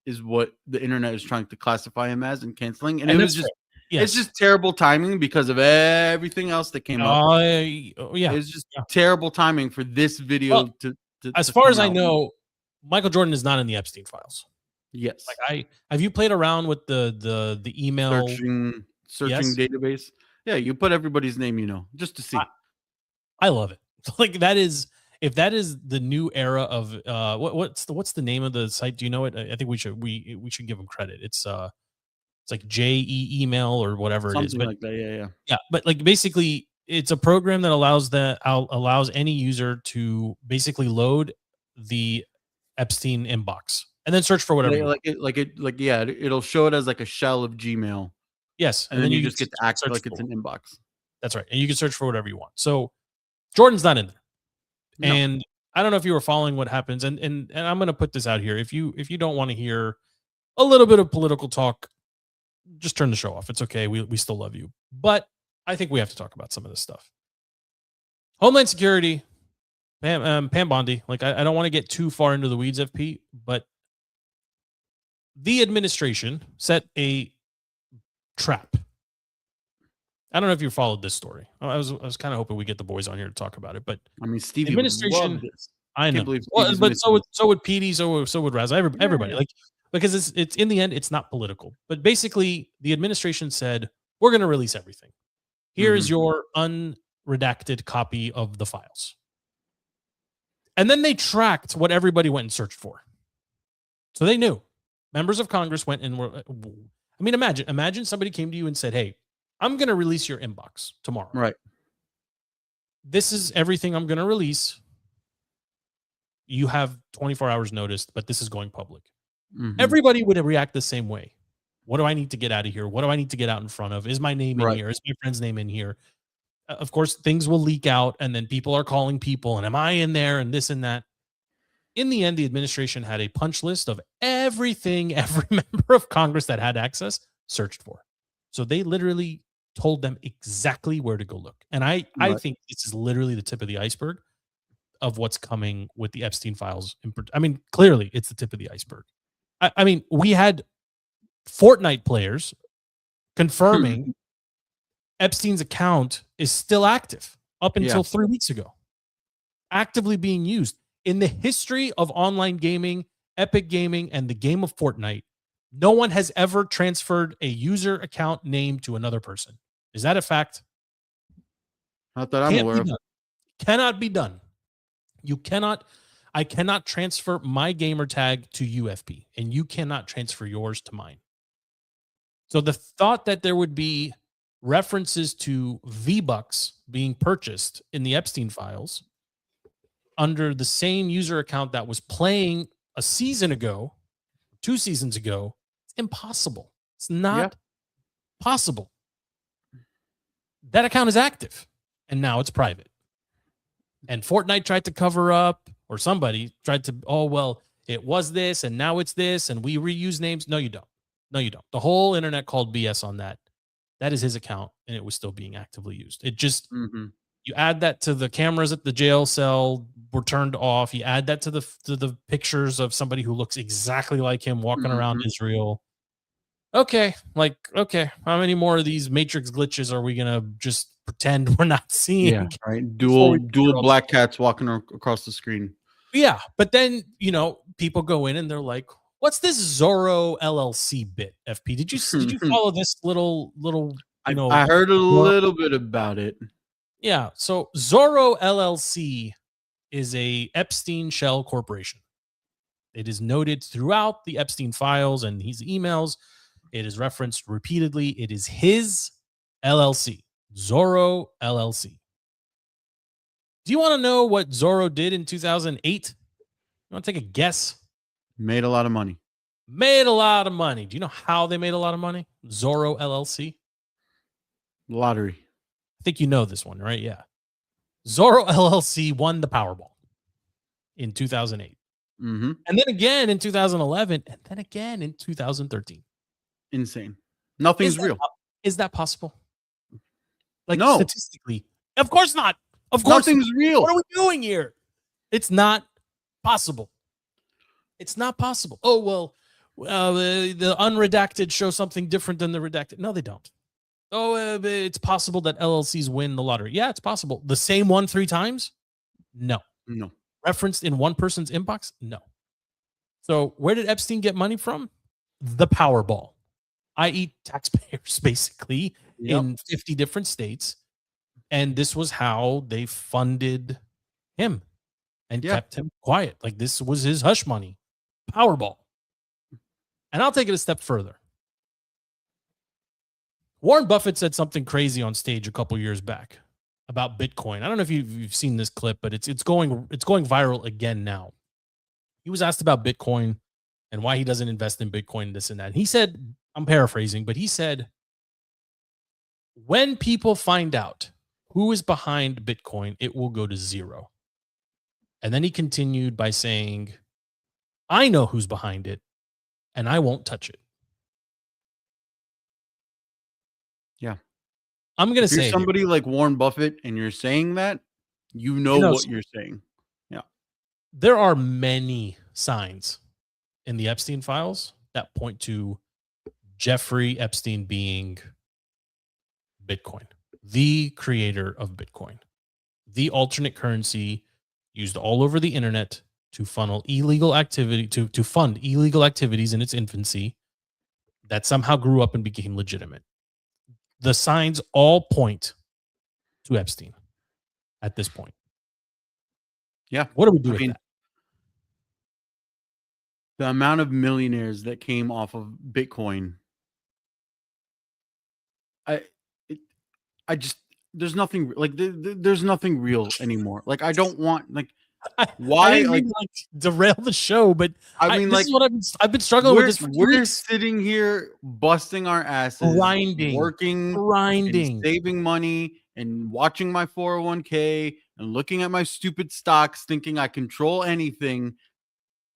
is what the internet is trying to classify him as and canceling. And it was just, it's just terrible timing because of everything else that came up. It's just terrible timing for this video as far as I know, Michael Jordan is not in the Epstein files. Yes. Like have you played around with the email searching database? Yeah, you put everybody's name, just to see. I love it. Like that is, if that is the new era of what's the name of the site? Do you know it? I think we should give them credit. It's like JE email or whatever it is. Something like that. Yeah. But like basically it's a program that allows any user to basically load the Epstein inbox and then search for whatever. It'll show it as like a shell of Gmail. Yes. And then you just get to act like it's an inbox. That's right. And you can search for whatever you want. So Jordan's not in there. No. And I don't know if you were following what happens. And I'm going to put this out here. If you don't want to hear a little bit of political talk, just turn the show off. It's okay. We still love you. But I think we have to talk about some of this stuff. Homeland Security, Pam Bondi. Like I don't want to get too far into the weeds, FP, but the administration set a trap. I don't know if you followed this story. I was kind of hoping we get the boys on here to talk about it, but I mean, Stevie administration. Would love this. I know, but so would Petey, so would Raz, everybody. Like because it's in the end, it's not political. But basically, the administration said we're going to release everything. Here is your unredacted copy of the files, and then they tracked what everybody went and searched for. So they knew members of Congress went and were. I mean, imagine somebody came to you and said, "Hey, I'm going to release your inbox tomorrow. Right. This is everything I'm going to release. You have 24 hours notice, but this is going public." Everybody would react the same way. What do I need to get out of here? What do I need to get out in front of? Is my name in here? Is my friend's name in here? Of course, things will leak out, and then people are calling people, and am I in there, and this and that. In the end, the administration had a punch list of everything every member of Congress that had access searched for. So they literally told them exactly where to go look. And I think this is literally the tip of the iceberg of what's coming with the Epstein files. I mean, clearly it's the tip of the iceberg. I mean, we had Fortnite players confirming Epstein's account is still active up until 3 weeks ago. Actively being used. In the history of online gaming, Epic Gaming, and the game of Fortnite, no one has ever transferred a user account name to another person. Is that a fact? Not that I'm Can't aware be of. done. Cannot be done. I cannot transfer my gamer tag to UFP, and you cannot transfer yours to mine. So the thought that there would be references to V-Bucks being purchased in the Epstein files under the same user account that was playing a season ago, 2 seasons ago, it's impossible. It's not possible. That account is active, and now it's private. And Fortnite tried to cover up, or somebody tried to, oh, well, it was this, and now it's this, and we reuse names. No, you don't. No, you don't. The whole internet called BS on that. That is his account, and it was still being actively used. It just, you add that to the cameras at the jail cell were turned off. You add that to the pictures of somebody who looks exactly like him walking around Israel. Okay, how many more of these Matrix glitches are we gonna just pretend we're not seeing? Yeah, right. Dual black cats walking across the screen. Yeah, but then people go in and they're like, "What's this Zorro LLC bit?" FP, did you follow this little? I heard a little bit about it. Yeah, so Zorro LLC is a Epstein shell corporation. It is noted throughout the Epstein files and his emails. It is referenced repeatedly. It is his LLC, Zorro LLC. Do you want to know what Zorro did in 2008? You want to take a guess? Made a lot of money. Made a lot of money. Do you know how they made a lot of money? Zorro LLC? Lottery. I think you know this one, right? Yeah. Zorro LLC won the Powerball in 2008. And then again in 2011, and then again in 2013. Insane. Nothing's real. Is that possible? Like, no. Statistically, of course not. Of course, nothing's real. What are we doing here? It's not possible. It's not possible. Oh, well, the unredacted show something different than the redacted. No, they don't. Oh, it's possible that LLCs win the lottery. Yeah, it's possible. The same one 3 times? No. Referenced in one person's inbox? No. So where did Epstein get money from? The Powerball, i.e. taxpayers, basically, in 50 different states. And this was how they funded him and kept him quiet. Like, this was his hush money. Powerball. And I'll take it a step further. Warren Buffett said something crazy on stage a couple years back about Bitcoin. I don't know if you've seen this clip, but it's going viral again now. He was asked about Bitcoin and why he doesn't invest in Bitcoin, this and that. And he said, I'm paraphrasing, but he said, when people find out who is behind Bitcoin, it will go to 0. And then he continued by saying, I know who's behind it, and I won't touch it. Yeah. I'm going to say somebody like Warren Buffett and you're saying that, you know what you're saying. Yeah. There are many signs in the Epstein files that point to Jeffrey Epstein being Bitcoin, the creator of Bitcoin, the alternate currency used all over the internet to funnel illegal activity, to fund illegal activities in its infancy that somehow grew up and became legitimate. The signs all point to Epstein at this point. Yeah. What do we do with that? The amount of millionaires that came off of Bitcoin, there's nothing like there's nothing real anymore. Like, I don't want why I didn't mean, derail the show, but I mean, this is what I've been struggling with this for 2 we're weeks. sitting here busting our asses, working, and saving money, and watching my 401k and looking at my stupid stocks, thinking I control anything.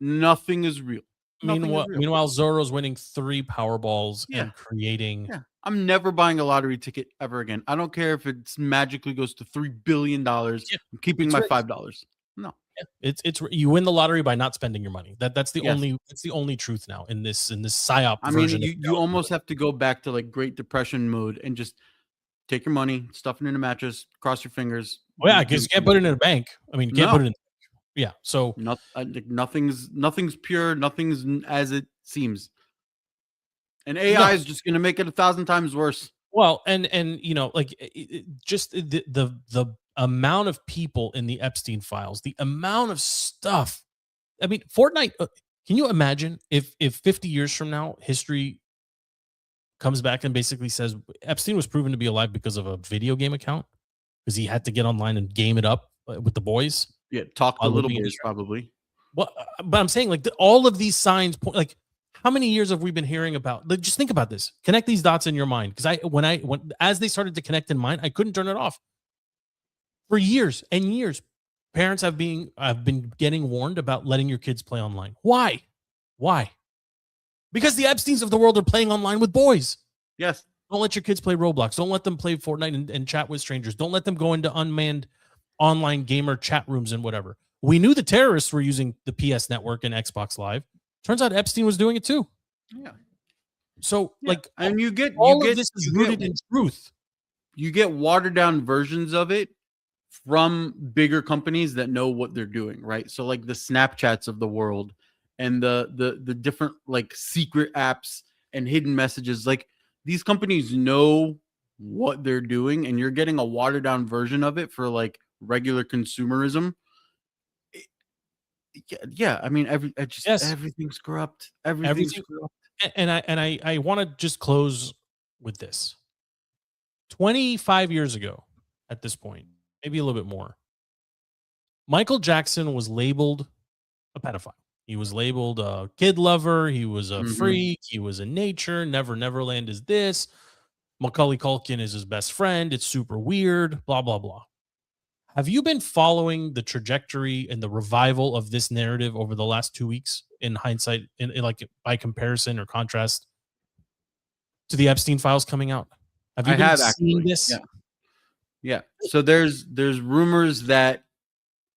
Nothing is real. Meanwhile, Zorro's winning 3 Powerballs and creating. Yeah. I'm never buying a lottery ticket ever again. I don't care if it magically goes to $3 billion. I'm keeping my $5. No. It's you win the lottery by not spending your money. That's the only truth now in this psyop version. You almost have to go back to like Great Depression mode and just take your money, stuff it in a mattress, cross your fingers. Well, yeah, because you can't put it in a bank. I mean, you can't put it in. Yeah. So Nothing's pure. Nothing's as it seems. And AI is just going to make it 1,000 times worse. Well, and like just the amount of people in the Epstein files, the amount of stuff. I mean, Fortnite. Can you imagine if 50 years from now history comes back and basically says Epstein was proven to be alive because of a video game account because he had to get online and game it up with the boys? Yeah, talk to little boys probably. Well, but I'm saying like all of these signs point like. How many years have we been hearing about? Like, just think about this. Connect these dots in your mind, because as they started to connect in mine, I couldn't turn it off. For years and years, parents have been getting warned about letting your kids play online. Why? Because the Epsteins of the world are playing online with boys. Yes. Don't let your kids play Roblox. Don't let them play Fortnite and chat with strangers. Don't let them go into unmanned online gamer chat rooms and whatever. We knew the terrorists were using the PS Network and Xbox Live. Turns out Epstein was doing it too. Yeah. So like, and this is rooted in truth. You get watered down versions of it from bigger companies that know what they're doing, right? So like the Snapchats of the world and the different like secret apps and hidden messages, like these companies know what they're doing, and you're getting a watered down version of it for like regular consumerism. Yeah. I mean, everything's corrupt. Everything's corrupt. And I want to just close with this. 25 years ago, at this point, maybe a little bit more, Michael Jackson was labeled a pedophile. He was labeled a kid lover. He was a freak. He was a nature. Neverland is this. Macaulay Culkin is his best friend. It's super weird. Blah, blah, blah. Have you been following the trajectory and the revival of this narrative over the last 2 weeks in hindsight, in like by comparison or contrast to the Epstein files coming out? Have you been seeing this? Yeah. So there's rumors that,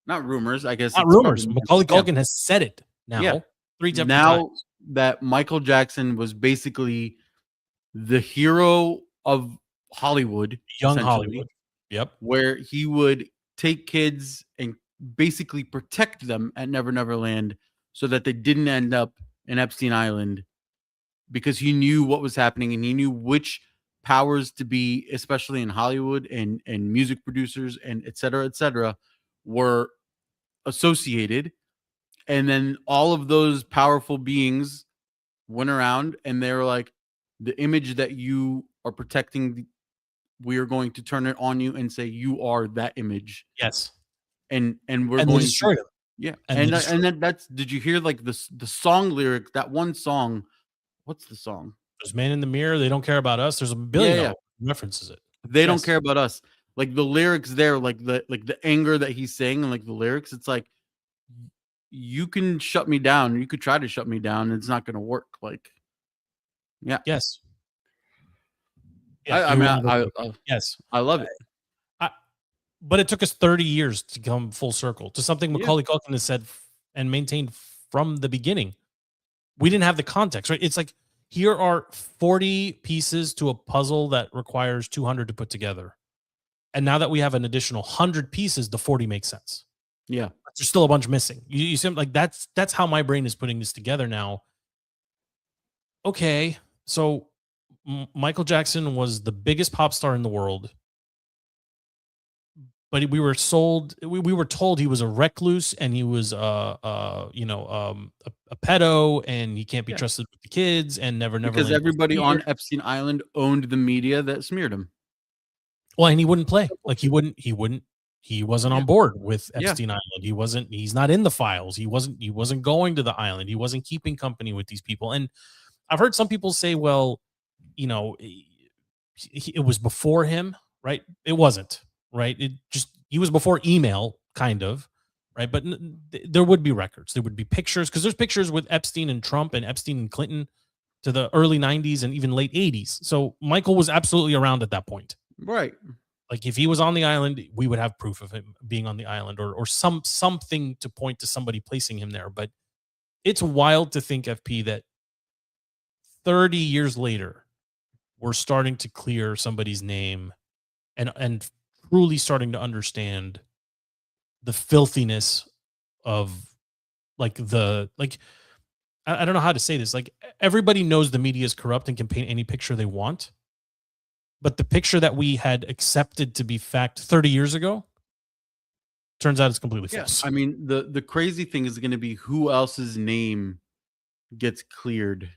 not rumors, I guess. Not rumors. Macaulay Culkin has said it now. Yeah. 3 different times. That Michael Jackson was basically the hero of Hollywood. Young Hollywood. Yep. Where he would take kids and basically protect them at Neverland so that they didn't end up in Epstein Island, because he knew what was happening and he knew which powers to be, especially in Hollywood and music producers and et cetera, were associated. And then all of those powerful beings went around and they were like, the image that you are protecting, we are going to turn it on you and say you are that image. Yes. And we're going to destroy them. Yeah. And then that's, did you hear like the song lyric, that one song? What's the song? There's Man in the Mirror. They don't care about us. There's a billion references it. They don't care about us. Like the lyrics there, like the anger that he's saying and like the lyrics, it's like, you can shut me down. You could try to shut me down. And it's not going to work. Like, yeah. Yes. I mean, yes, I love it. But it took us 30 years to come full circle to something Macaulay Culkin has said and maintained from the beginning. We didn't have the context, right? It's like, here are 40 pieces to a puzzle that requires 200 to put together. And now that we have an additional 100 pieces, the 40 makes sense. Yeah. There's still a bunch missing. You seem like that's how my brain is putting this together now. Okay, so Michael Jackson was the biggest pop star in the world, but we were told he was a recluse and he was a pedo and he can't be trusted with the kids and never because everybody on Epstein Island owned the media that smeared him. Well, and he wouldn't play. Like he wasn't on board with Epstein Island. He's not in the files. He wasn't going to the island. He wasn't keeping company with these people. And I've heard some people say, well, it was before him, right? It wasn't, right? He was before email, kind of, right? But there would be records. There would be pictures, because there's pictures with Epstein and Trump and Epstein and Clinton to the early 90s and even late 80s. So Michael was absolutely around at that point. Right. Like if he was on the island, we would have proof of him being on the island or something to point to somebody placing him there. But it's wild to think, FP, that 30 years later, we're starting to clear somebody's name and truly starting to understand the filthiness of like I don't know how to say this. Like everybody knows the media is corrupt and can paint any picture they want. But the picture that we had accepted to be fact 30 years ago turns out it's completely false. I mean, the crazy thing is going to be who else's name gets cleared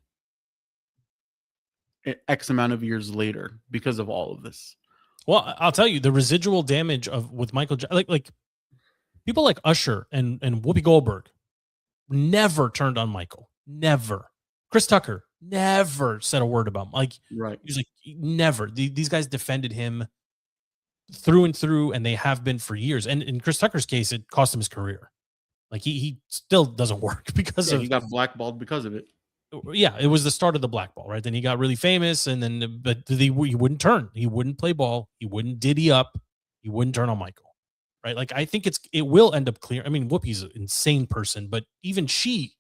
X amount of years later because of all of this. Well, I'll tell you the residual damage with Michael, like people like Usher and Whoopi Goldberg never turned on Michael. Never. Chris Tucker never said a word about him. Like, right. He was like, never. These guys defended him through and through, and they have been for years. And in Chris Tucker's case, it cost him his career. Like he still doesn't work because he got blackballed because of it. Yeah, it was the start of the blackball, right? Then he got really famous, and then but he wouldn't turn. He wouldn't play ball. He wouldn't diddy up. He wouldn't turn on Michael, right? Like I think it will end up clear. I mean, Whoopi's an insane person, but even she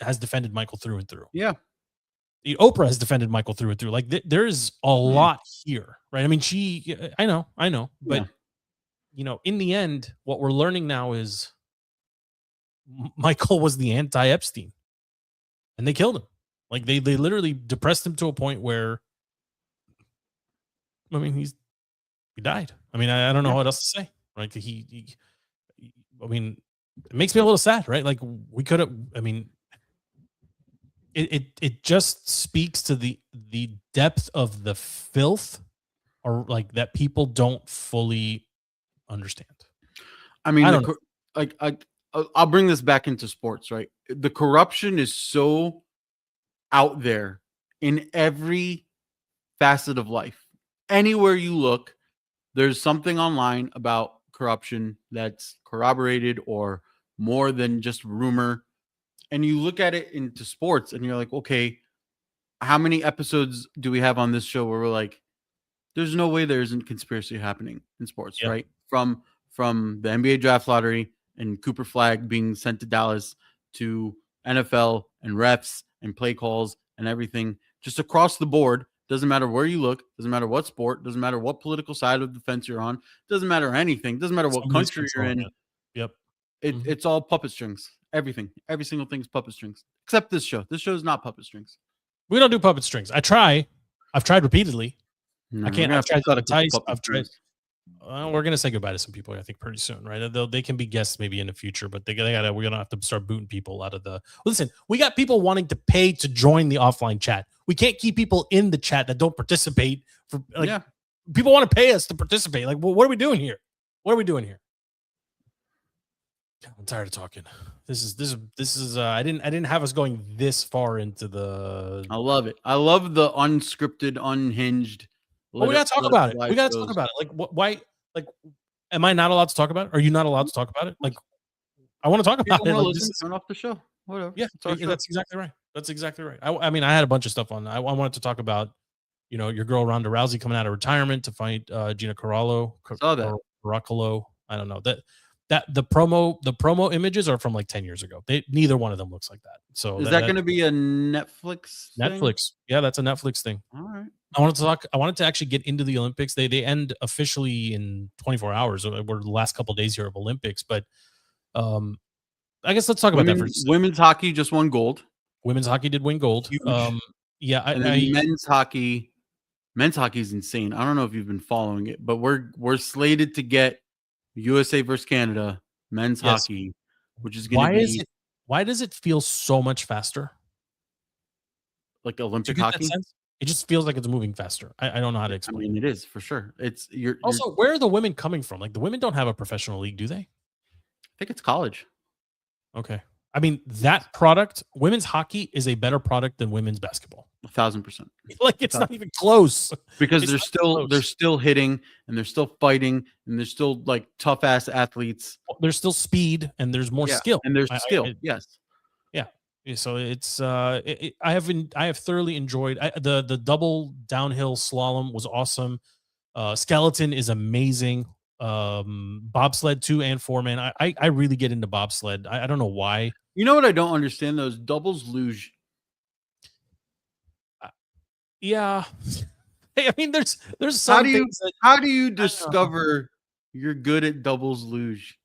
has defended Michael through and through. Yeah. Oprah has defended Michael through and through. Like there is a lot here, right? I mean, I know, but in the end, what we're learning now is Michael was the anti-Epstein, and they killed him. Like they literally depressed him to a point where, I mean, he died. I mean, I don't know what else to say. Right? I mean, it makes me a little sad, right? Like we could have. I mean, it just speaks to the depth of the filth, or like that people don't fully understand. I mean, I'll bring this back into sports, right? The corruption is so out there in every facet of life. Anywhere you look, there's something online about corruption that's corroborated or more than just rumor. And you look at it into sports and you're like, okay, how many episodes do we have on this show where we're like, there's no way there isn't conspiracy happening in sports, right? From the NBA draft lottery and Cooper Flag being sent to Dallas to NFL and refs and play calls and everything, just across the board. Doesn't matter where you look, doesn't matter what sport, doesn't matter what political side of the fence you're on, doesn't matter anything, doesn't matter what country you're in. Yep. It's all puppet strings. Everything, every single thing is puppet strings, except this show. This show is not puppet strings. We don't do puppet strings. I've tried repeatedly. No, I can't. I've tried to entice. I've tried. We're gonna say goodbye to some people, I think, pretty soon, right? They can be guests maybe in the future, but we're gonna have to start booting people out of the. Listen, we got people wanting to pay to join the offline chat. We can't keep people in the chat that don't participate. People want to pay us to participate. Like, well, what are we doing here? What are we doing here? I'm tired of talking. This is. I didn't have us going this far into the. I love it. I love the unscripted, unhinged. Well, we gotta talk about it. We gotta talk about it. Like, why? Like, am I not allowed to talk about it? Are you not allowed to talk about it? Like, I want to talk about it. Like, turn off the show. Whatever. Yeah, that's exactly right. That's exactly right. I mean, I had a bunch of stuff on. I wanted to talk about, your girl Ronda Rousey coming out of retirement to fight Gina Carano. Saw that. Caracolo. I don't know that the promo images are from like 10 years ago. Neither one of them looks like that. So is that going to be a Netflix thing? Netflix? Yeah, that's a Netflix thing. All right. I wanted to actually get into the Olympics. They end officially in 24 hours. We're the last couple of days here of Olympics, but I guess let's talk about that first. Women's hockey just won gold. Women's hockey did win gold. Men's hockey is insane. I don't know if you've been following it, but we're slated to get USA versus Canada men's hockey, which is going to be. Why does it feel so much faster? Like Olympic hockey? It just feels like it's moving faster. I don't know how to explain. I mean, it is for sure. Also, where are the women coming from? Like the women don't have a professional league, do they? I think it's college. Okay. I mean, that product, women's hockey, is a better product than women's basketball. 1,000%. Like it's not even close. Because they're still hitting and they're still fighting and they're still like tough ass athletes. There's still speed and there's more skill. And there's skill. Yes. Yeah. So it's I have thoroughly enjoyed the double downhill slalom was awesome. Skeleton is amazing. Bobsled 2 and 4 man. I really get into bobsled. I don't know why. You know what I don't understand? Those doubles luge. Yeah. Hey, I mean, there's some how do you discover you're good at doubles luge?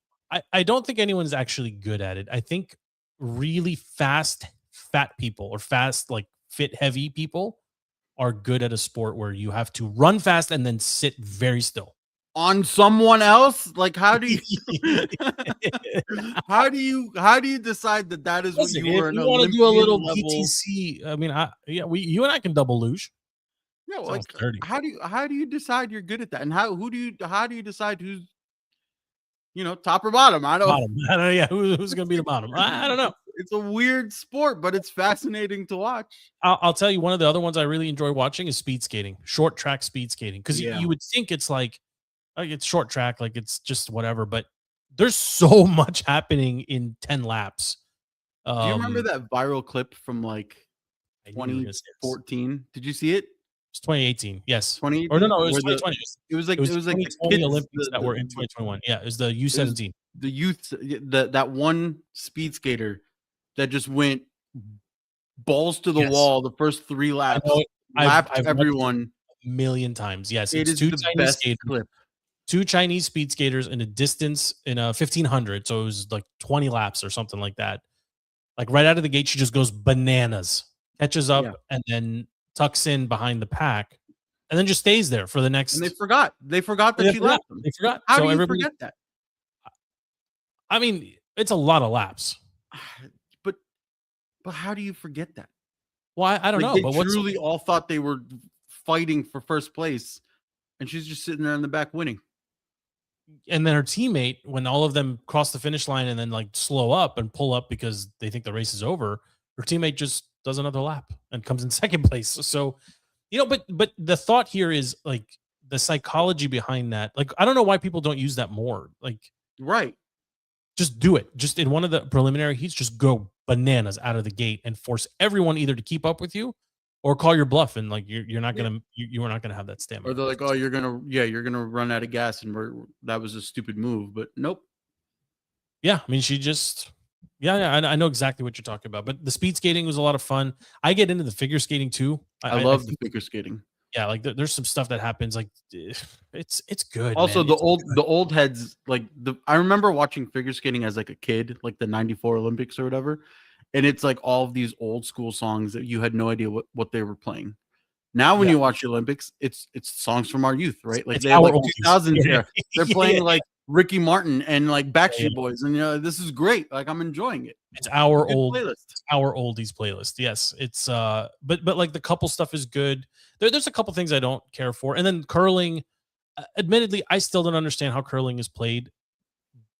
I don't think anyone's actually good at it. I think really fast, fat people or fast, like fit heavy people are good at a sport where you have to run fast and then sit very still. On someone else? Like, how do you how do you decide that is Listen, what you were if an you want to do a little Olympian level? PTC, I mean, you and I can double luge. Yeah, Sounds like dirty. how do you decide you're good at that? And how do you decide who's top or bottom? I don't Bottom. I don't know. Yeah, who's going to be the bottom? I don't know. It's a weird sport, but it's fascinating to watch. I'll tell you, one of the other ones I really enjoy watching is speed skating, short track speed skating, because Yeah. you would think it's like it's short track, like it's just whatever, but there's so much happening in 10 laps. Do you remember that viral clip from like I knew you were gonna say this. 2014? Did you see it? It's 2018. Yes. 2018? Or no, it was Where 2020. It was like It was the 2020 kids, Olympics that were in 2021. Yeah, it was the U17. the youth, that one speed skater that just went balls to the Yes. wall the first 3 laps, know it. lapped I've watched everyone. a million times. Yes, It it's is two the Chinese best skaters, clip. two Chinese speed skaters in a distance in a 1500. So it was like 20 laps or something like that. Like right out of the gate, she just goes bananas, catches up, Yeah. and then tucks in behind the pack, and then just stays there for the next. And they forgot that They she forgot. lapped them. They forgot. How So do you everybody- forget that? I mean, it's a lot of laps. But how do you forget that? Well, I don't Like, know, they but what's truly all thought they were fighting for first place, and she's just sitting there in the back winning. and then her teammate, when all of them cross the finish line and then like slow up and pull up because they think the race is over, her teammate just does another lap and comes in second place. So, but the thought here is like the psychology behind that. Like, I don't know why people don't use that more. Like, Right. just do it. Just in one of the preliminary heats, just go bananas out of the gate and force everyone either to keep up with you or call your bluff, and like you're not gonna you are not gonna have that stamina. Or they're like, oh, you're gonna run out of gas, and that was a stupid move. But nope. Yeah, I mean, she just, I know exactly what you're talking about. But the speed skating was a lot of fun. I get into the figure skating too. I love the figure skating. Yeah, like there's some stuff that happens. Like it's good. Also, man. the old heads, like I remember watching figure skating as like a kid, like the '94 Olympics or whatever, and it's like all of these old school songs that you had no idea what they were playing. Now, when you watch the Olympics, it's songs from our youth, right? Like It's they have like our oldies. 2000s Yeah. era. They're playing Yeah. like Ricky Martin and like Backstreet Yeah. Boys, and this is great. Like, I'm enjoying it. It's our Good old playlist. our oldies playlist. Yes, it's but like the couple stuff is good. There's a couple things I don't care for, and then curling. Admittedly, I still don't understand how curling is played,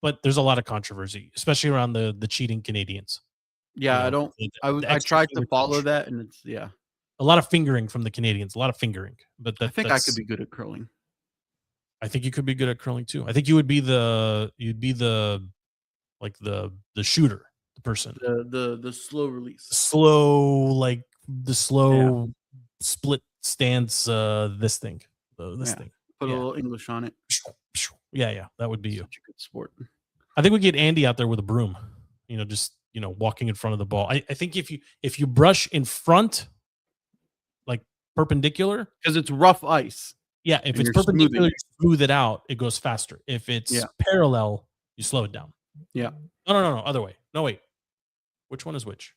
but there's a lot of controversy, especially around the cheating Canadians. Yeah, You I know, don't. the I extra tried to finger follow touch. that, and it's A lot of fingering from the Canadians. A lot of fingering, but I think I could be good at curling. I think you could be good at curling too. I think you would be the like the shooter, the person. The slow release. Slow, the slow split stance this thing. This Yeah. thing. Put a Yeah. little English on it. Yeah, that would be you. Such a good sport. I think we get Andy out there with a broom, just walking in front of the ball. I think if you brush in front, like perpendicular, Because it's rough ice. yeah, if And it's you're perpendicular, smoothing you smooth it out, it goes faster. If it's Yeah. parallel, you slow it down. Yeah. No, other way. No, wait. Which one is which?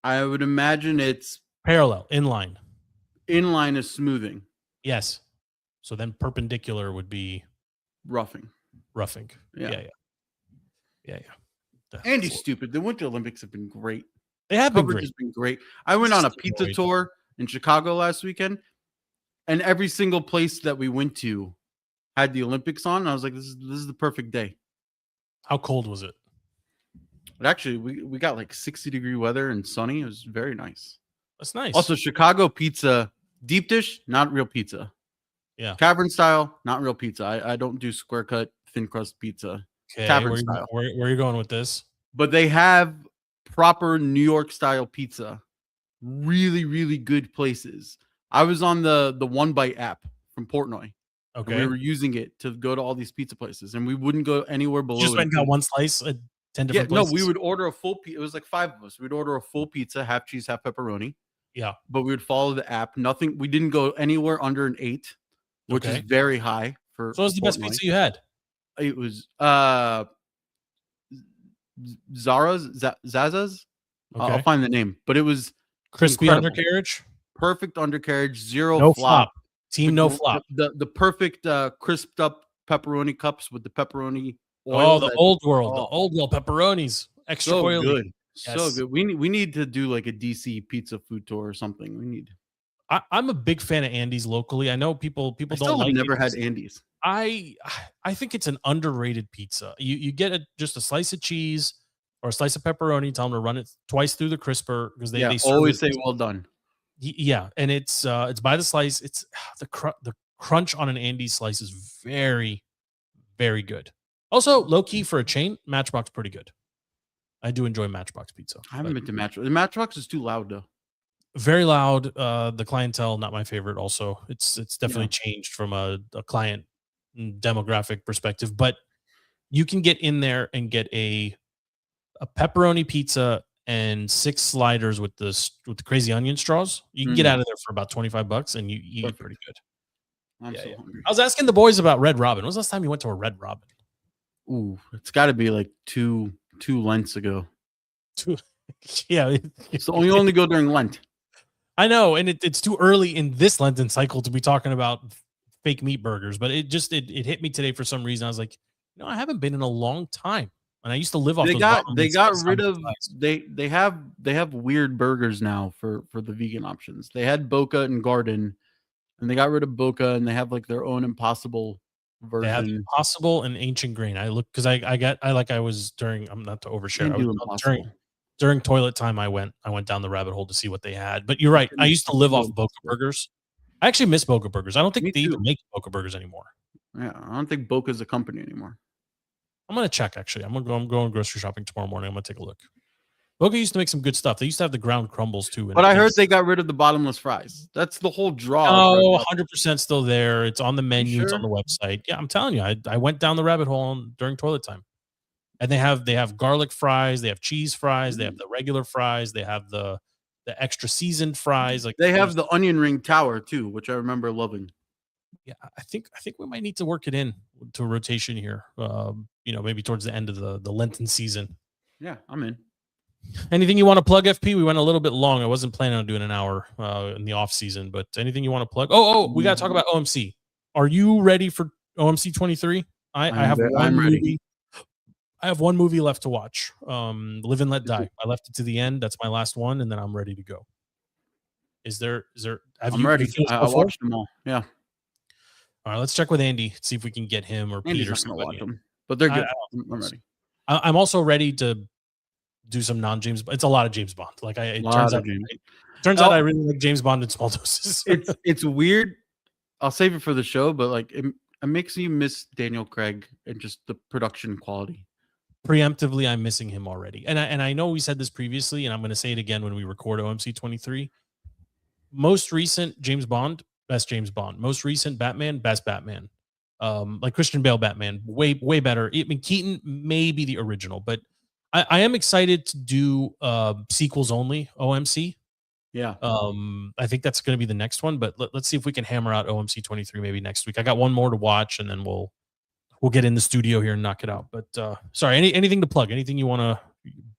I would imagine it's Parallel, inline. inline is smoothing, Yes. So then perpendicular would be roughing. roughing. Yeah. Yeah. Andy's stupid. The Winter Olympics have been great. They have been Coverage great. has been great. I went on a Just pizza annoyed. tour in Chicago last weekend, and every single place that we went to had the Olympics on. And I was like, this is the perfect day. How cold was it? But actually, we got like 60-degree weather and sunny. It was very nice. That's nice. Also, Chicago pizza, deep dish, not real pizza. Yeah. Cavern style, not real pizza. I don't do square cut, thin crust pizza. okay, tavern where, style. where are you going with this? But they have proper New York style pizza. Really, really good places. I was on the One Bite app from Portnoy. And Okay. we were using it to go to all these pizza places, and we wouldn't go anywhere below. You just it. went and got one slice at 10 Yeah, different no, places? we would order a full pizza. It was like 5 of us. We'd order a full pizza, half cheese, half pepperoni. Yeah. But we would follow the app. Nothing. We didn't go anywhere under an 8, which Okay. is very high for. So what was the best Portnoy. pizza you had? It was Zaza's. I'll Okay. find the name, but it was Crispy incredible. undercarriage. Perfect undercarriage, zero No flop. Team no flop. The perfect crisped up pepperoni cups with the pepperoni oil. Oh, the old world pepperonis, extra so oily. good, Yes. so good. We need to do like a DC pizza food tour or something. We need. I'm a big fan of Andy's locally. I know people I don't like. never it. had Andy's. I think it's an underrated pizza. You get just a slice of cheese or a slice of pepperoni. Tell them to run it twice through the crisper because they serve always it. say well done. Yeah, and it's by the slice. It's the crunch on an Andy's slice is very, very good. Also, low key for a chain, Matchbox pretty good. I do enjoy Matchbox pizza. I haven't been to Matchbox. The Matchbox is too loud though. Very loud. The clientele, not my favorite. Also, it's definitely changed from a client demographic perspective. But you can get in there and get a pepperoni pizza and 6 sliders with the crazy onion straws. You can get out of there for about $25, and you eat pretty good. I'm so hungry. I was asking the boys about Red Robin. When was the last time you went to a Red Robin? Ooh, it's got to be like two Lents ago. Yeah, so we only go during Lent. I know, and it's too early in this Lenten cycle to be talking about fake meat burgers, but it hit me today for some reason. I was like, I haven't been in a long time, and I used to live off. They got rid of they have weird burgers now for the vegan options. They had Boca and Garden, and they got rid of Boca, and they have like their own Impossible version. They have Impossible and Ancient Grain. I look because I was during. I'm not to overshare. During toilet time, I went down the rabbit hole to see what they had. But you're right. I used to live off Boca Burgers. I actually miss Boca Burgers. I don't think they even make Boca Burgers anymore. Yeah, I don't think Boca's a company anymore. I'm gonna check actually. I'm going grocery shopping tomorrow morning. I'm gonna take a look. Boca used to make some good stuff. They used to have the ground crumbles too. But I heard they got rid of the bottomless fries. That's the whole draw. Oh, 100% still there. It's on the menu. Sure? It's on the website. Yeah, I'm telling you. I went down the rabbit hole during toilet time. And they have garlic fries, they have cheese fries, they have the regular fries, they have the extra seasoned fries. Like they have the onion ring tower too, which I remember loving. Yeah, I think we might need to work it in to a rotation here. Maybe towards the end of the Lenten season. Yeah, I'm in. Anything you want to plug, FP? We went a little bit long. I wasn't planning on doing an hour in the off season, but anything you want to plug? Oh, we got to talk about OMC. Are you ready for OMC 23? I'm ready. I have one movie left to watch. Live and Let Die. I left it to the end. That's my last one, and then I'm ready to go. I'm ready. I watched them all. Yeah. All right, let's check with Andy, see if we can get him or Pete or somebody. Watch them, but they're good. I'm ready. I'm also ready to do some non-James. It's a lot of James Bond. Like it turns out I really like James Bond in small doses. It's weird. I'll save it for the show, but like it makes you miss Daniel Craig and just the production quality. Preemptively, I'm missing him already. And I know we said this previously, and I'm going to say it again when we record OMC 23. Most recent James Bond, best James Bond. Most recent Batman, best Batman. Like Christian Bale Batman, way better. I mean, Keaton may be the original, but I am excited to do sequels only OMC. Yeah. I think that's going to be the next one, but let's see if we can hammer out OMC 23 maybe next week. I got one more to watch, and then we'll get in the studio here and knock it out. But sorry, anything to plug? Anything you want to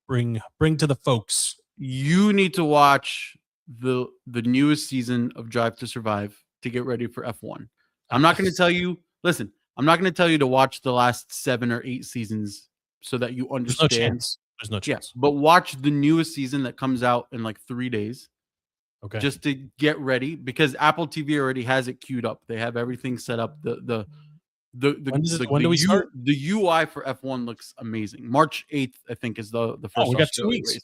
bring to the folks? You need to watch the newest season of Drive to Survive to get ready for F1. I'm not going to tell you. Listen, I'm not going to tell you to watch the last 7 or 8 seasons so that you understand. There's no chance. Yeah, but watch the newest season that comes out in like 3 days. Okay. Just to get ready, because Apple TV already has it queued up. They have everything set up. When do we start? The UI for F1 looks amazing. March 8th, I think, is the first. Oh, we got 2 weeks. Race.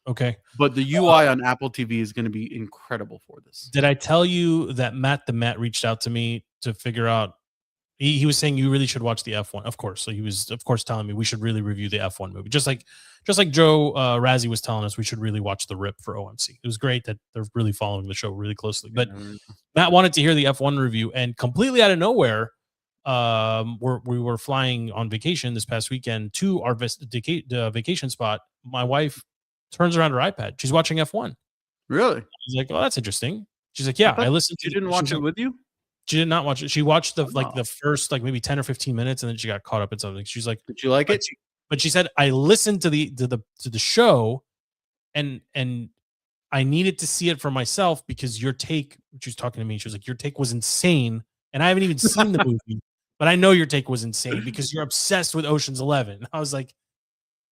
Okay. But the UI on Apple TV is going to be incredible for this. Did I tell you that Matt reached out to me to figure out? He was saying you really should watch the F1. Of course. So he was, of course, telling me we should really review the F1 movie. Just like Joe Razzie was telling us we should really watch the RIP for OMC. It was great that they're really following the show really closely. But Matt wanted to hear the F1 review, and completely out of nowhere, we were flying on vacation this past weekend to our vacation spot. My wife turns around her iPad. She's watching F1. Really? She's like, "Oh, that's interesting." She's like, "Yeah, I listened to." You didn't watch it with you? She did not watch it. She watched the Oh. the first maybe 10 or 15 minutes, and then she got caught up in something. She's like, Did you like it? but she said, I listened to the show, and I needed to see it for myself because your take. She was talking to me. She was like, your take was insane, and I haven't even seen the movie, but I know your take was insane because you're obsessed with Ocean's 11. I was like,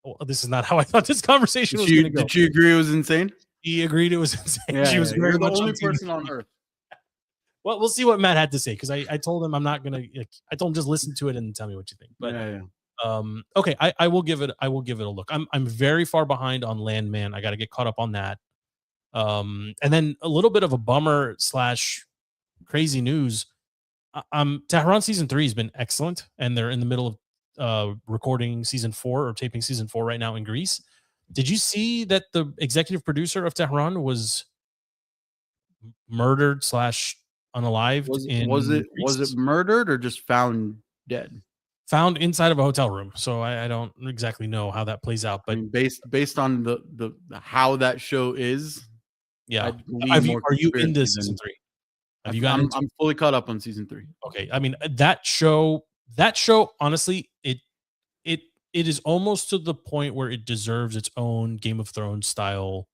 well, this is not how I thought this conversation was going to go. Did you agree it was insane? He agreed it was insane. Yeah, she was very you're the much only on team person with on me. earth. Well, we'll see what Matt had to say because I told him I'm not gonna. I told him just listen to it and tell me what you think. But okay, I will give it. I will give it a look. I'm very far behind on Landman. I got to get caught up on that. And then a little bit of a bummer / crazy news. Tehran season 3 has been excellent, and they're in the middle of recording season 4 or taping season 4 right now in Greece. Did you see that the executive producer of Tehran was murdered / unalived? Was it murdered or just found dead? Found inside of a hotel room. So I don't exactly know how that plays out, but I mean, based on the how that show is, yeah. Are you into season 3? Have you gotten? I'm fully caught up on season 3. Okay, I mean that show. Honestly, it is almost to the point where it deserves its own Game of Thrones style.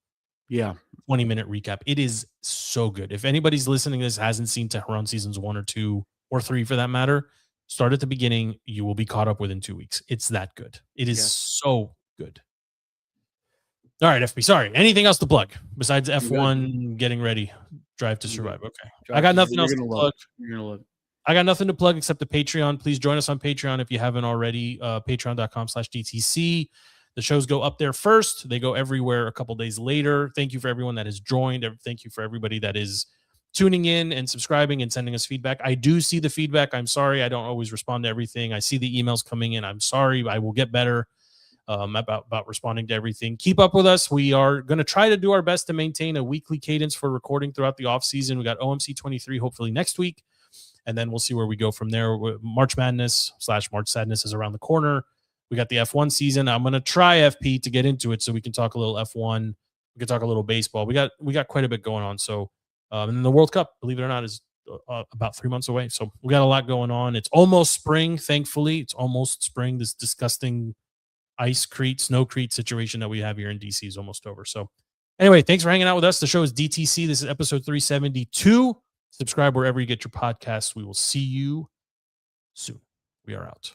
Yeah, 20-minute recap. It is so good. If anybody's listening to this hasn't seen Tehran seasons 1 or 2 or 3 for that matter, start at the beginning. You will be caught up within 2 weeks. It's that good. It is so good. All right, FB. Sorry. Anything else to plug besides F1 getting ready, Drive to Survive? Okay. I got nothing else to plug. You're gonna love it. I got nothing to plug except the Patreon. Please join us on Patreon if you haven't already. Patreon.com/DTC. The shows go up there first. They go everywhere a couple days later. Thank you for everyone that has joined. Thank you for everybody that is tuning in and subscribing and sending us feedback. I do see the feedback. I'm sorry. I don't always respond to everything. I see the emails coming in. I'm sorry. I will get better about responding to everything. Keep up with us. We are going to try to do our best to maintain a weekly cadence for recording throughout the off season. We got OMC 23 hopefully next week, and then we'll see where we go from there. March Madness / March Sadness is around the corner. We got the F1 season. I'm going to try FP to get into it so we can talk a little F1. We can talk a little baseball. We got quite a bit going on. So, and then the World Cup, believe it or not, is about 3 months away. So we got a lot going on. It's almost spring. Thankfully, it's almost spring. This disgusting snowcrete situation that we have here in DC is almost over. So anyway, thanks for hanging out with us. The show is DTC. This is episode 372. Subscribe wherever you get your podcasts. We will see you soon. We are out.